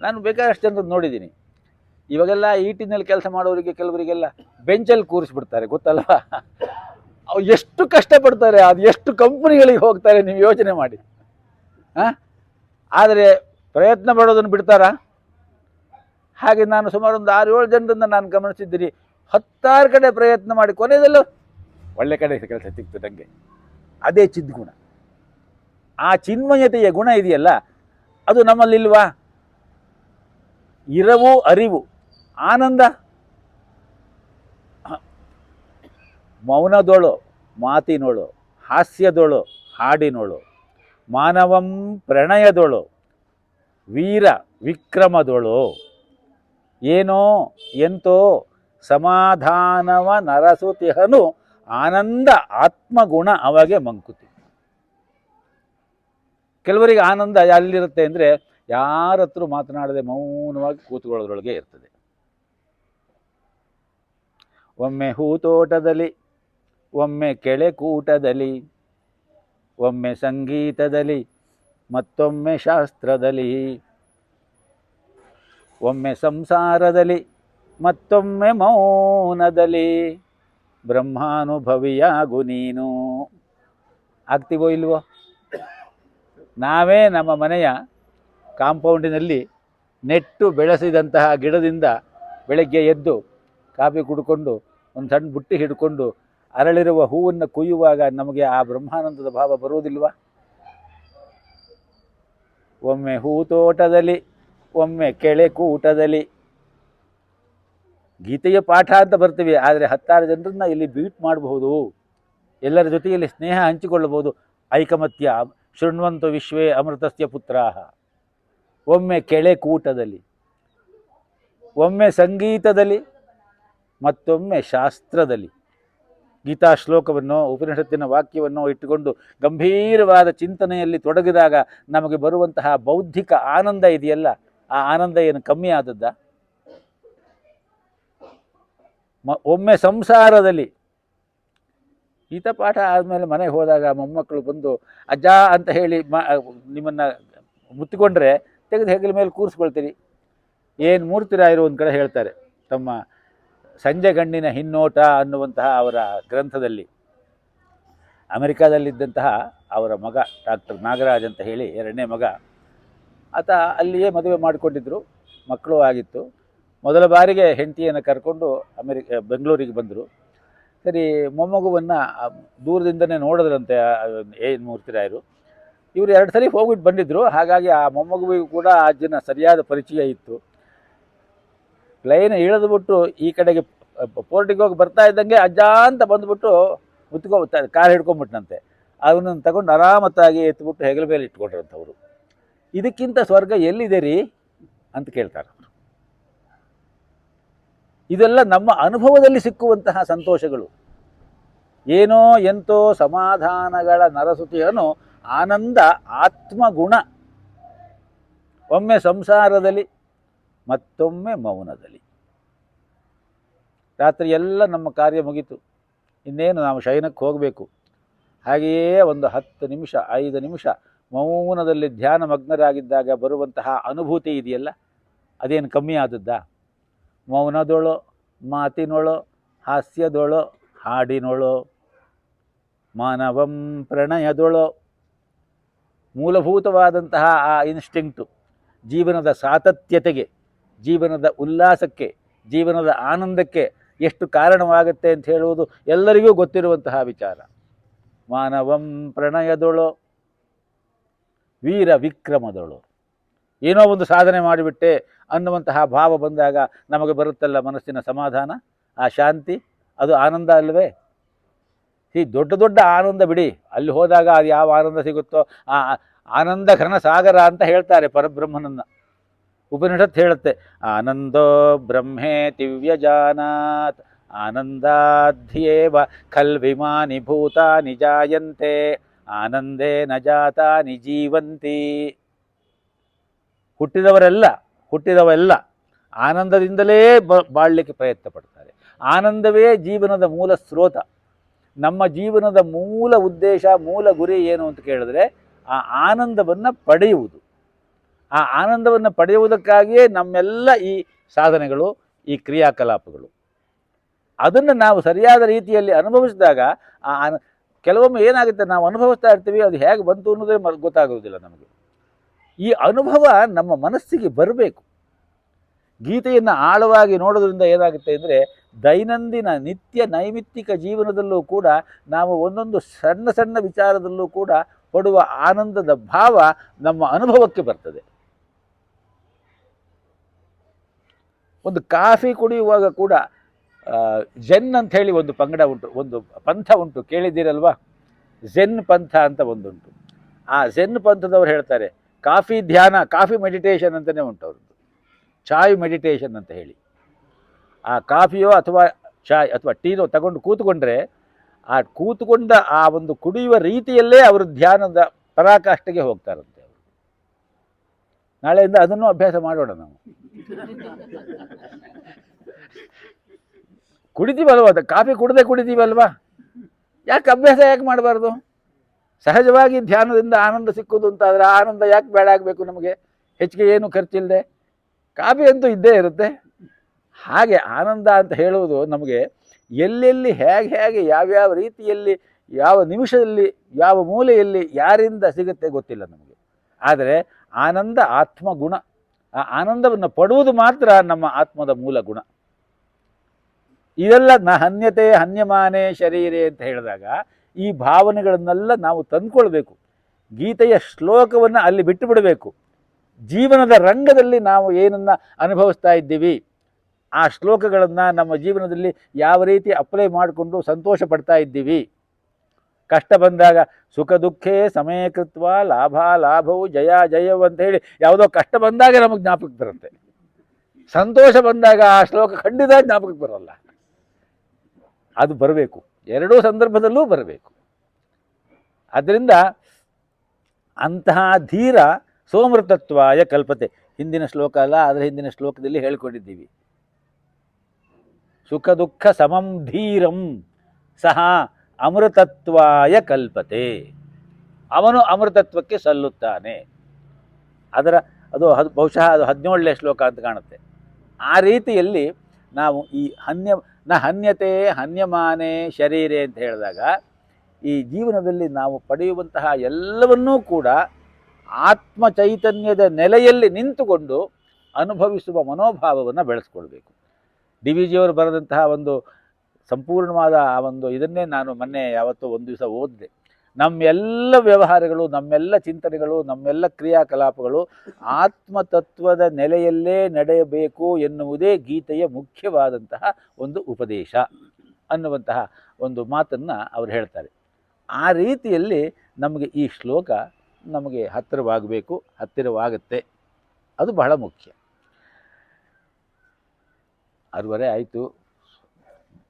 ನಾನು ಬೇಕಾದಷ್ಟು ಜನರದ್ದು ನೋಡಿದ್ದೀನಿ. ಇವಾಗೆಲ್ಲ ಈಟಿನಲ್ಲಿ ಕೆಲಸ ಮಾಡೋರಿಗೆ ಕೆಲವರಿಗೆಲ್ಲ ಬೆಂಚಲ್ಲಿ ಕೂರಿಸ್ಬಿಡ್ತಾರೆ, ಗೊತ್ತಲ್ವಾ? ಅವು ಎಷ್ಟು ಕಷ್ಟಪಡ್ತಾರೆ, ಅದು ಎಷ್ಟು ಕಂಪ್ನಿಗಳಿಗೆ ಹೋಗ್ತಾರೆ, ನೀವು ಯೋಚನೆ ಮಾಡಿ. ಆದರೆ ಪ್ರಯತ್ನ ಪಡೋದನ್ನು ಬಿಡ್ತಾರಾ? ಹಾಗೆ ನಾನು ಸುಮಾರು ಒಂದು 6-7 ಜನರನ್ನು ನಾನು ಗಮನಿಸಿದ್ದೀನಿ. 16 ಕಡೆ ಪ್ರಯತ್ನ ಮಾಡಿ ಕೊನೆಯದಲ್ಲೂ ಒಳ್ಳೆ ಕಡೆ ಕೆಲಸ ಸಿಕ್ತು ನನಗೆ. ಅದೇ ಚಿದ್ಗುಣ. ಆ ಚಿನ್ಮಯತೆಯ ಗುಣ ಇದೆಯಲ್ಲ, ಅದು ನಮ್ಮಲ್ಲಿಲ್ವಾ? ಇರವು ಅರಿವು ಆನಂದ, ಮೌನದೋಳು ಮಾತಿನೋಳು, ಹಾಸ್ಯದೋಳು ಹಾಡಿನೋಳು, ಮಾನವಂ ಪ್ರಣಯದೋಳು, ವೀರ ವಿಕ್ರಮದೋಳು, ಏನೋ ಎಂತೋ ಸಮಾಧಾನವ ನರಸುತಿಹನು, ಆನಂದ ಆತ್ಮಗುಣ ಅವಾಗೆ ಮಂಕುತಿ. ಕೆಲವರಿಗೆ ಆನಂದ ಎಲ್ಲಿರುತ್ತೆ ಅಂದರೆ, ಯಾರ ಹತ್ರ ಮಾತನಾಡದೆ ಮೌನವಾಗಿ ಕೂತ್ಕೊಳ್ಳೋದ್ರೊಳಗೆ ಇರ್ತದೆ. ಒಮ್ಮೆ ಹೂತೋಟದಲ್ಲಿ, ಒಮ್ಮೆ ಕೆಳೆಕೂಟದಲ್ಲಿ, ಒಮ್ಮೆ ಸಂಗೀತದಲ್ಲಿ, ಮತ್ತೊಮ್ಮೆ ಶಾಸ್ತ್ರದಲ್ಲಿ, ಒಮ್ಮೆ ಸಂಸಾರದಲ್ಲಿ, ಮತ್ತೊಮ್ಮೆ ಮೌನದಲ್ಲಿ, ಬ್ರಹ್ಮಾನುಭವಿಯಾಗು ನೀನು. ಆಗ್ತೀವೋ ಇಲ್ವೋ? ನಾವೇ ನಮ್ಮ ಮನೆಯ ಕಾಂಪೌಂಡಿನಲ್ಲಿ ನೆಟ್ಟು ಬೆಳೆಸಿದಂತಹ ಗಿಡದಿಂದ ಬೆಳಗ್ಗೆ ಎದ್ದು ಕಾಫಿ ಕುಡ್ಕೊಂಡು ಒಂದು ಸಣ್ಣ ಬುಟ್ಟಿ ಹಿಡ್ಕೊಂಡು ಅರಳಿರುವ ಹೂವನ್ನು ಕೊಯ್ಯುವಾಗ ನಮಗೆ ಆ ಬ್ರಹ್ಮಾನಂದದ ಭಾವ ಬರುವುದಿಲ್ವಾ? ಒಮ್ಮೆ ಹೂತೋಟದಲ್ಲಿ, ಒಮ್ಮೆ ಕೆಳೆಕೂಟದಲ್ಲಿ. ಗೀತೆಯ ಪಾಠ ಅಂತ ಬರ್ತೀವಿ, ಆದರೆ 10 ಜನರನ್ನ ಇಲ್ಲಿ ಬೀಟ್ ಮಾಡಬಹುದು, ಎಲ್ಲರ ಜೊತೆಯಲ್ಲಿ ಸ್ನೇಹ ಹಂಚಿಕೊಳ್ಳಬಹುದು. ಐಕಮತ್ಯ ಶೃಣ್ವಂತು ವಿಶ್ವೇ ಅಮೃತಸ್ಯ ಪುತ್ರಾಹ. ಒಮ್ಮೆ ಕೆಳೆಕೂಟದಲ್ಲಿ, ಒಮ್ಮೆ ಸಂಗೀತದಲ್ಲಿ, ಮತ್ತೊಮ್ಮೆ ಶಾಸ್ತ್ರದಲ್ಲಿ. ಗೀತಾ ಶ್ಲೋಕವನ್ನು, ಉಪನಿಷತ್ತಿನ ವಾಕ್ಯವನ್ನು ಇಟ್ಟುಕೊಂಡು ಗಂಭೀರವಾದ ಚಿಂತನೆಯಲ್ಲಿ ತೊಡಗಿದಾಗ ನಮಗೆ ಬರುವಂತಹ ಬೌದ್ಧಿಕ ಆನಂದ ಇದೆಯಲ್ಲ, ಆ ಆನಂದ ಏನು ಕಮ್ಮಿ ಆದದ್ದ? ಒಮ್ಮೆ ಸಂಸಾರದಲ್ಲಿ. ಗೀತಾ ಪಾಠ ಆದಮೇಲೆ ಮನೆಗೆ ಹೋದಾಗ ಮೊಮ್ಮಕ್ಕಳು ಬಂದು ಅಜ್ಜ ಅಂತ ಹೇಳಿ ನಿಮ್ಮನ್ನು ಮುತ್ತಿಕೊಂಡ್ರೆ ತೆಗೆದು ಹೆಗಲ ಮೇಲೆ ಕೂರಿಸ್ಕೊಳ್ತೀರಿ. ಏನು ಮೂರ್ತಿರಾಯರು ಒಂದು ಕಡೆ ಹೇಳ್ತಾರೆ, ತಮ್ಮ ಸಂಜೆ ಗಣ್ಣಿನ ಹಿನ್ನೋಟ ಅನ್ನುವಂತಹ ಅವರ ಗ್ರಂಥದಲ್ಲಿ, ಅಮೆರಿಕಾದಲ್ಲಿದ್ದಂತಹ ಅವರ ಮಗ ಡಾಕ್ಟರ್ ನಾಗರಾಜ್ ಅಂತ ಹೇಳಿ 2ನೇ ಮಗ, ಆತ ಅಲ್ಲಿಯೇ ಮದುವೆ ಮಾಡಿಕೊಂಡಿದ್ದರು, ಮಕ್ಕಳು ಆಗಿತ್ತು. ಮೊದಲ ಬಾರಿಗೆ ಹೆಂಡತಿಯನ್ನು ಕರ್ಕೊಂಡು ಬೆಂಗಳೂರಿಗೆ ಬಂದರು. ಸರಿ, ಮೊಮ್ಮಗುವನ್ನು ದೂರದಿಂದನೇ ನೋಡಿದ್ರಂತೆ ಏನು ಮೂರ್ತಿರಾಯರು. ಇವರು 2 ಸಲ ಹೋಗ್ಬಿಟ್ಟು ಬಂದಿದ್ದರು. ಹಾಗಾಗಿ ಆ ಮೊಮ್ಮಗುವಿಗೂ ಕೂಡ ಆ ಅಜ್ಜನ ಸರಿಯಾದ ಪರಿಚಯ ಇತ್ತು. ಪ್ಲೈನ್ ಇಳಿದ್ಬಿಟ್ಟು ಈ ಕಡೆಗೆ ಪೋರ್ಟಿಗೆ ಹೋಗಿ ಬರ್ತಾ ಇದ್ದಂಗೆ ಅಜ್ಜ ಅಂತ ಬಂದುಬಿಟ್ಟು ಕಾರ್ ಹಿಡ್ಕೊಂಬಿಟ್ನಂತೆ. ಅವನನ್ನು ತಗೊಂಡು ಆರಾಮತ್ತಾಗಿ ಎತ್ಬಿಟ್ಟು ಹೆಗಲ ಮೇಲೆ ಇಟ್ಕೊಂಡ್ರಂಥವ್ರು. ಇದಕ್ಕಿಂತ ಸ್ವರ್ಗ ಎಲ್ಲಿದೆ ರೀ ಅಂತ ಕೇಳ್ತಾರೆ. ಇದೆಲ್ಲ ನಮ್ಮ ಅನುಭವದಲ್ಲಿ ಸಿಕ್ಕುವಂತಹ ಸಂತೋಷಗಳು. ಏನೋ ಎಂತೋ ಸಮಾಧಾನಗಳ ನರಸುತಿಯನು ಆನಂದ ಆತ್ಮಗುಣ. ಒಮ್ಮೆ ಸಂಸಾರದಲ್ಲಿ, ಮತ್ತೊಮ್ಮೆ ಮೌನದಲ್ಲಿ. ರಾತ್ರಿ ಎಲ್ಲ ನಮ್ಮ ಕಾರ್ಯ ಮುಗೀತು, ಇನ್ನೇನು ನಾವು ಶಯನಕ್ಕೆ ಹೋಗಬೇಕು. ಹಾಗೆಯೇ ಒಂದು 10 ನಿಮಿಷ 5 ನಿಮಿಷ ಮೌನದಲ್ಲಿ ಧ್ಯಾನ ಮಗ್ನರಾಗಿದ್ದಾಗ ಬರುವಂತಹ ಅನುಭೂತಿ ಇದೆಯಲ್ಲ, ಅದೇನು ಕಮ್ಮಿ ಆದದ್ದಾ? ಮೌನದೊಳೋ, ಮಾತಿನೊಳೋ, ಹಾಸ್ಯದೊಳೋ, ಹಾಡಿನೊಳೋ, ಮಾನವಂ ಪ್ರಣಯದೊಳೋ. ಮೂಲಭೂತವಾದಂತಹ ಆ ಇನ್ಸ್ಟಿಂಕ್ಟು ಜೀವನದ ಸಾತತ್ಯತೆಗೆ, ಜೀವನದ ಉಲ್ಲಾಸಕ್ಕೆ, ಜೀವನದ ಆನಂದಕ್ಕೆ ಎಷ್ಟು ಕಾರಣವಾಗುತ್ತೆ ಅಂತ ಹೇಳುವುದು ಎಲ್ಲರಿಗೂ ಗೊತ್ತಿರುವಂತಹ ವಿಚಾರ. ಮಾನವಂ ಪ್ರಣಯದೊಳೋ, ವೀರ ವಿಕ್ರಮದೊಳೋ. ಏನೋ ಒಂದು ಸಾಧನೆ ಮಾಡಿಬಿಟ್ಟೆ ಅನ್ನುವಂತಹ ಭಾವ ಬಂದಾಗ ನಮಗೆ ಬರುತ್ತಲ್ಲ ಮನಸ್ಸಿನ ಸಮಾಧಾನ, ಆ ಶಾಂತಿ, ಅದು ಆನಂದ ಅಲ್ಲವೇ? ದೊಡ್ಡ ದೊಡ್ಡ ಆನಂದ ಬಿಡಿ, ಅಲ್ಲಿ ಹೋದಾಗ ಅದು ಯಾವ ಆನಂದ ಸಿಗುತ್ತೋ ಆ ಆನಂದ ಘನ ಸಾಗರ ಅಂತ ಹೇಳ್ತಾರೆ ಪರಬ್ರಹ್ಮನನ್ನು. ಉಪನಿಷತ್ ಹೇಳುತ್ತೆ, ಆನಂದೋ ಬ್ರಹ್ಮೇ ದಿವ್ಯಜಾನಾತ್ ಆನಂದಾಧ್ಯೇವ ಖಲ್ವಿಮಾನಿ ಭೂತಾನಿ ಜಾಯಂತೆ ಆನಂದೇ ನ ಜಾತಾನಿ ಜೀವಂತಿ. ಹುಟ್ಟಿದವೆಲ್ಲ ಆನಂದದಿಂದಲೇ ಬಾಳಲಿಕ್ಕೆ ಪ್ರಯತ್ನ ಪಡ್ತಾರೆ. ಆನಂದವೇ ಜೀವನದ ಮೂಲ ಸ್ರೋತ. ನಮ್ಮ ಜೀವನದ ಮೂಲ ಉದ್ದೇಶ, ಮೂಲ ಗುರಿ ಏನು ಅಂತ ಕೇಳಿದ್ರೆ ಆ ಆನಂದವನ್ನು ಪಡೆಯುವುದು. ಆ ಆನಂದವನ್ನು ಪಡೆಯುವುದಕ್ಕಾಗಿಯೇ ನಮ್ಮೆಲ್ಲ ಈ ಸಾಧನೆಗಳು, ಈ ಕ್ರಿಯಾಕಲಾಪಗಳು. ಅದನ್ನು ನಾವು ಸರಿಯಾದ ರೀತಿಯಲ್ಲಿ ಅನುಭವಿಸಿದಾಗ ಕೆಲವೊಮ್ಮೆ ಏನಾಗುತ್ತೆ, ನಾವು ಅನುಭವಿಸ್ತಾ ಇರ್ತೀವಿ, ಅದು ಹೇಗೆ ಬಂತು ಅನ್ನೋದೇ ಗೊತ್ತಾಗೋದಿಲ್ಲ ನಮಗೆ. ಈ ಅನುಭವ ನಮ್ಮ ಮನಸ್ಸಿಗೆ ಬರಬೇಕು. ಗೀತೆಯನ್ನು ಆಳವಾಗಿ ನೋಡೋದ್ರಿಂದ ಏನಾಗುತ್ತೆ ಅಂದರೆ, ದೈನಂದಿನ ನಿತ್ಯ ನೈಮಿತ್ತಿಕ ಜೀವನದಲ್ಲೂ ಕೂಡ ನಾವು ಒಂದೊಂದು ಸಣ್ಣ ಸಣ್ಣ ವಿಚಾರದಲ್ಲೂ ಕೂಡ ಪಡುವ ಆನಂದದ ಭಾವ ನಮ್ಮ ಅನುಭವಕ್ಕೆ ಬರ್ತದೆ. ಒಂದು ಕಾಫಿ ಕುಡಿಯುವಾಗ ಕೂಡ ಝೆನ್ ಅಂತ ಹೇಳಿ ಒಂದು ಪಂಗಡ ಉಂಟು, ಒಂದು ಪಂಥ ಉಂಟು, ಕೇಳಿದ್ದೀರಲ್ವಾ? ಝೆನ್ ಪಂಥ ಅಂತ ಒಂದುಂಟು. ಆ ಝೆನ್ ಪಂಥದವ್ರು ಹೇಳ್ತಾರೆ, ಕಾಫಿ ಧ್ಯಾನ, ಕಾಫಿ ಮೆಡಿಟೇಷನ್ ಅಂತಲೇ ಉಂಟು ಅವ್ರದ್ದು, ಚಾಯ್ ಮೆಡಿಟೇಷನ್ ಅಂತ ಹೇಳಿ. ಆ ಕಾಫಿಯೋ ಅಥವಾ ಚಾಯ್ ಅಥವಾ ಟೀನೋ ತಗೊಂಡು ಕೂತ್ಕೊಂಡ್ರೆ ಆ ಕೂತ್ಕೊಂಡ ಆ ಒಂದು ಕುಡಿಯುವ ರೀತಿಯಲ್ಲೇ ಅವರು ಧ್ಯಾನದ ಪರಾಕಾಷ್ಠೆಗೆ ಹೋಗ್ತಾರಂತೆ. ಅವರು ನಾಳೆಯಿಂದ ಅದನ್ನು ಅಭ್ಯಾಸ ಮಾಡೋಣ ನಾವು. ಕುಡಿತೀವಲ್ವ, ಅದು ಕಾಫಿ ಕುಡದೆ ಕುಡಿತೀವಲ್ವಾ, ಯಾಕೆ ಅಭ್ಯಾಸ ಯಾಕೆ ಮಾಡಬಾರ್ದು? ಸಹಜವಾಗಿ ಧ್ಯಾನದಿಂದ ಆನಂದ ಸಿಕ್ಕುದು ಅಂತಾದರೆ ಆನಂದ ಯಾಕೆ ಬೇಡ ಆಗಬೇಕು ನಮಗೆ? ಹೆಚ್ಚಿಗೆ ಏನು ಖರ್ಚಿಲ್ಲದೆ ಕಾಫಿ ಅಂತೂ ಇದ್ದೇ ಇರುತ್ತೆ. ಹಾಗೆ ಆನಂದ ಅಂತ ಹೇಳುವುದು ನಮಗೆ ಎಲ್ಲೆಲ್ಲಿ ಹೇಗೆ ಹೇಗೆ ಯಾವ್ಯಾವ ರೀತಿಯಲ್ಲಿ ಯಾವ ನಿಮಿಷದಲ್ಲಿ ಯಾವ ಮೂಲೆಯಲ್ಲಿ ಯಾರಿಂದ ಸಿಗುತ್ತೆ ಗೊತ್ತಿಲ್ಲ ನಮಗೆ. ಆದರೆ ಆನಂದ ಆತ್ಮಗುಣ. ಆ ಆನಂದವನ್ನು ಪಡುವುದು ಮಾತ್ರ ನಮ್ಮ ಆತ್ಮದ ಮೂಲ ಗುಣ. ಇದೆಲ್ಲ ನ ಹನ್ಯತೆ ಹನ್ಯಮಾನೆ ಶರೀರೆ ಅಂತ ಹೇಳಿದಾಗ ಈ ಭಾವನೆಗಳನ್ನೆಲ್ಲ ನಾವು ತಂದ್ಕೊಳ್ಬೇಕು. ಗೀತೆಯ ಶ್ಲೋಕವನ್ನು ಅಲ್ಲಿ ಬಿಟ್ಟು ಬಿಡಬೇಕು. ಜೀವನದ ರಂಗದಲ್ಲಿ ನಾವು ಏನನ್ನು ಅನುಭವಿಸ್ತಾ ಇದ್ದೀವಿ, ಆ ಶ್ಲೋಕಗಳನ್ನು ನಮ್ಮ ಜೀವನದಲ್ಲಿ ಯಾವ ರೀತಿ ಅಪ್ಲೈ ಮಾಡಿಕೊಂಡು ಸಂತೋಷ ಪಡ್ತಾ ಇದ್ದೀವಿ. ಕಷ್ಟ ಬಂದಾಗ ಸುಖ ದುಃಖೇ ಸಮಯಕೃತ್ವ ಲಾಭ ಲಾಭವು ಜಯ ಜಯವು ಅಂತ ಹೇಳಿ ಯಾವುದೋ ಕಷ್ಟ ಬಂದಾಗ ನಮಗೆ ಜ್ಞಾಪಕಕ್ಕೆ ಬರುತ್ತೆ. ಸಂತೋಷ ಬಂದಾಗ ಆ ಶ್ಲೋಕ ಖಂಡಿತ ಜ್ಞಾಪಕಕ್ಕೆ ಬರೋಲ್ಲ. ಅದು ಬರಬೇಕು, ಎರಡೂ ಸಂದರ್ಭದಲ್ಲೂ ಬರಬೇಕು. ಆದ್ದರಿಂದ ಅಂತಹ ಧೀರ ಸೋಮೃತತ್ವಾಯ ಕಲ್ಪತೆ. ಹಿಂದಿನ ಶ್ಲೋಕ ಅಲ್ಲ, ಅದರ ಹಿಂದಿನ ಶ್ಲೋಕದಲ್ಲಿ ಹೇಳ್ಕೊಂಡಿದ್ದೀವಿ. ಸುಖ ದುಃಖ ಸಮಂ ಧೀರಂ ಸಹ ಅಮೃತತ್ವಾಯ ಕಲ್ಪತೆ. ಅವನು ಅಮೃತತ್ವಕ್ಕೆ ಸಲ್ಲುತ್ತಾನೆ. ಅದು ಬಹುಶಃ ಅದು 17ನೇ ಶ್ಲೋಕ ಅಂತ ಕಾಣುತ್ತೆ. ಆ ರೀತಿಯಲ್ಲಿ ನಾವು ಈ ಹನ್ಯತೆ ಹನ್ಯಮಾನೆ ಶರೀರೆ ಅಂತ ಹೇಳಿದಾಗ ಈ ಜೀವನದಲ್ಲಿ ನಾವು ಪಡೆಯುವಂತಹ ಎಲ್ಲವನ್ನೂ ಕೂಡ ಆತ್ಮ ಚೈತನ್ಯದ ನೆಲೆಯಲ್ಲಿ ನಿಂತುಕೊಂಡು ಅನುಭವಿಸುವ ಮನೋಭಾವವನ್ನು ಬೆಳೆಸ್ಕೊಳ್ಬೇಕು. ಡಿ ವಿ ಜಿಯವರು ಬರೆದಂತಹ ಒಂದು ಸಂಪೂರ್ಣವಾದ ಆ ಒಂದು ಇದನ್ನೇ ನಾನು ಮೊನ್ನೆ ಯಾವತ್ತೋ ಒಂದು ದಿವಸ ಓದಿದೆ. ನಮ್ಮೆಲ್ಲ ವ್ಯವಹಾರಗಳು, ನಮ್ಮೆಲ್ಲ ಚಿಂತನೆಗಳು, ನಮ್ಮೆಲ್ಲ ಕ್ರಿಯಾಕಲಾಪಗಳು ಆತ್ಮತತ್ವದ ನೆಲೆಯಲ್ಲೇ ನಡೆಯಬೇಕು ಎನ್ನುವುದೇ ಗೀತೆಯ ಮುಖ್ಯವಾದಂತಹ ಒಂದು ಉಪದೇಶ ಅನ್ನುವಂತಹ ಒಂದು ಮಾತನ್ನು ಅವರು ಹೇಳ್ತಾರೆ. ಆ ರೀತಿಯಲ್ಲಿ ನಮಗೆ ಈ ಶ್ಲೋಕ ನಮಗೆ ಹತ್ತಿರವಾಗುತ್ತೆ. ಅದು ಬಹಳ ಮುಖ್ಯ. 6:30 ಆಯಿತು,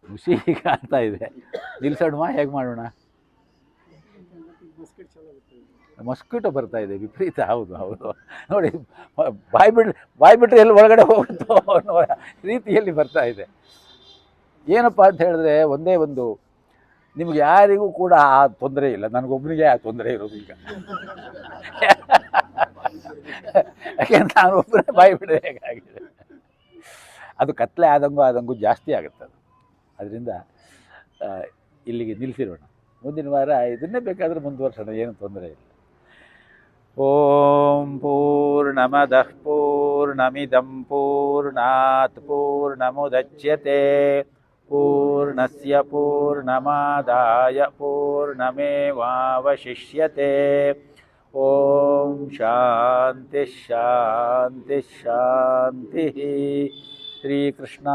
ಖುಷಿ ಆಗ್ತಾ ಇದೆ. ನಿಲ್ಸೋಣ, ಹೇಗೆ ಮಾಡೋಣ? ಮಸ್ಕಿಟೋ ಬರ್ತಾ ಇದೆ, ವಿಪರೀತ. ಹೌದು ನೋಡಿ, ಬಾಯಿ ಬಿಟ್ಟರೆ ಎಲ್ಲಿ ಒಳಗಡೆ ಹೋಗುತ್ತೋ ಅನ್ನೋ ರೀತಿಯಲ್ಲಿ ಬರ್ತಾ ಇದೆ. ಏನಪ್ಪ ಅಂತ ಹೇಳಿದ್ರೆ, ಒಂದೇ ಒಂದು, ನಿಮ್ಗೆ ಯಾರಿಗೂ ಕೂಡ ಆ ತೊಂದರೆ ಇಲ್ಲ, ನನಗೊಬ್ಬನಿಗೆ ಆ ತೊಂದರೆ ಇರೋದು ಈಗ. ಯಾಕೆಂದ್ರೆ ನಾನು ಒಬ್ಬರೇ ಬಾಯಿ ಬಿಡದೆ ಹೇಗಾಗಿದೆ. ಅದು ಕತ್ಲೆ ಆದಂಗೂ ಜಾಸ್ತಿ ಆಗುತ್ತೆ ಅದು. ಅದರಿಂದ ಇಲ್ಲಿಗೆ ನಿಲ್ಲಿಸಿರೋಣ. ಮುಂದಿನ ವಾರ ಇದನ್ನೇ ಬೇಕಾದರೆ ಮುಂದುವರ್ಸೋಣ, ಏನು ತೊಂದರೆ ಇಲ್ಲ. ಓಂ ಪೂರ್ಣಮದಃ ಪೂರ್ಣಮಿದಂ ಪೂರ್ಣಾತ್ ಪೂರ್ಣಮುದಚ್ಯತೆ ಪೂರ್ಣಸ್ಯ ಪೂರ್ಣಮಾದಾಯ ಪೂರ್ಣಮೇವಾವಶಿಷ್ಯತೆ. ಓಂ ಶಾಂತಿ ಶಾಂತಿ ಶಾಂತಿ. ಶ್ರೀಕೃಷ್ಣಾರ್ಪಣಮಸ್ತು.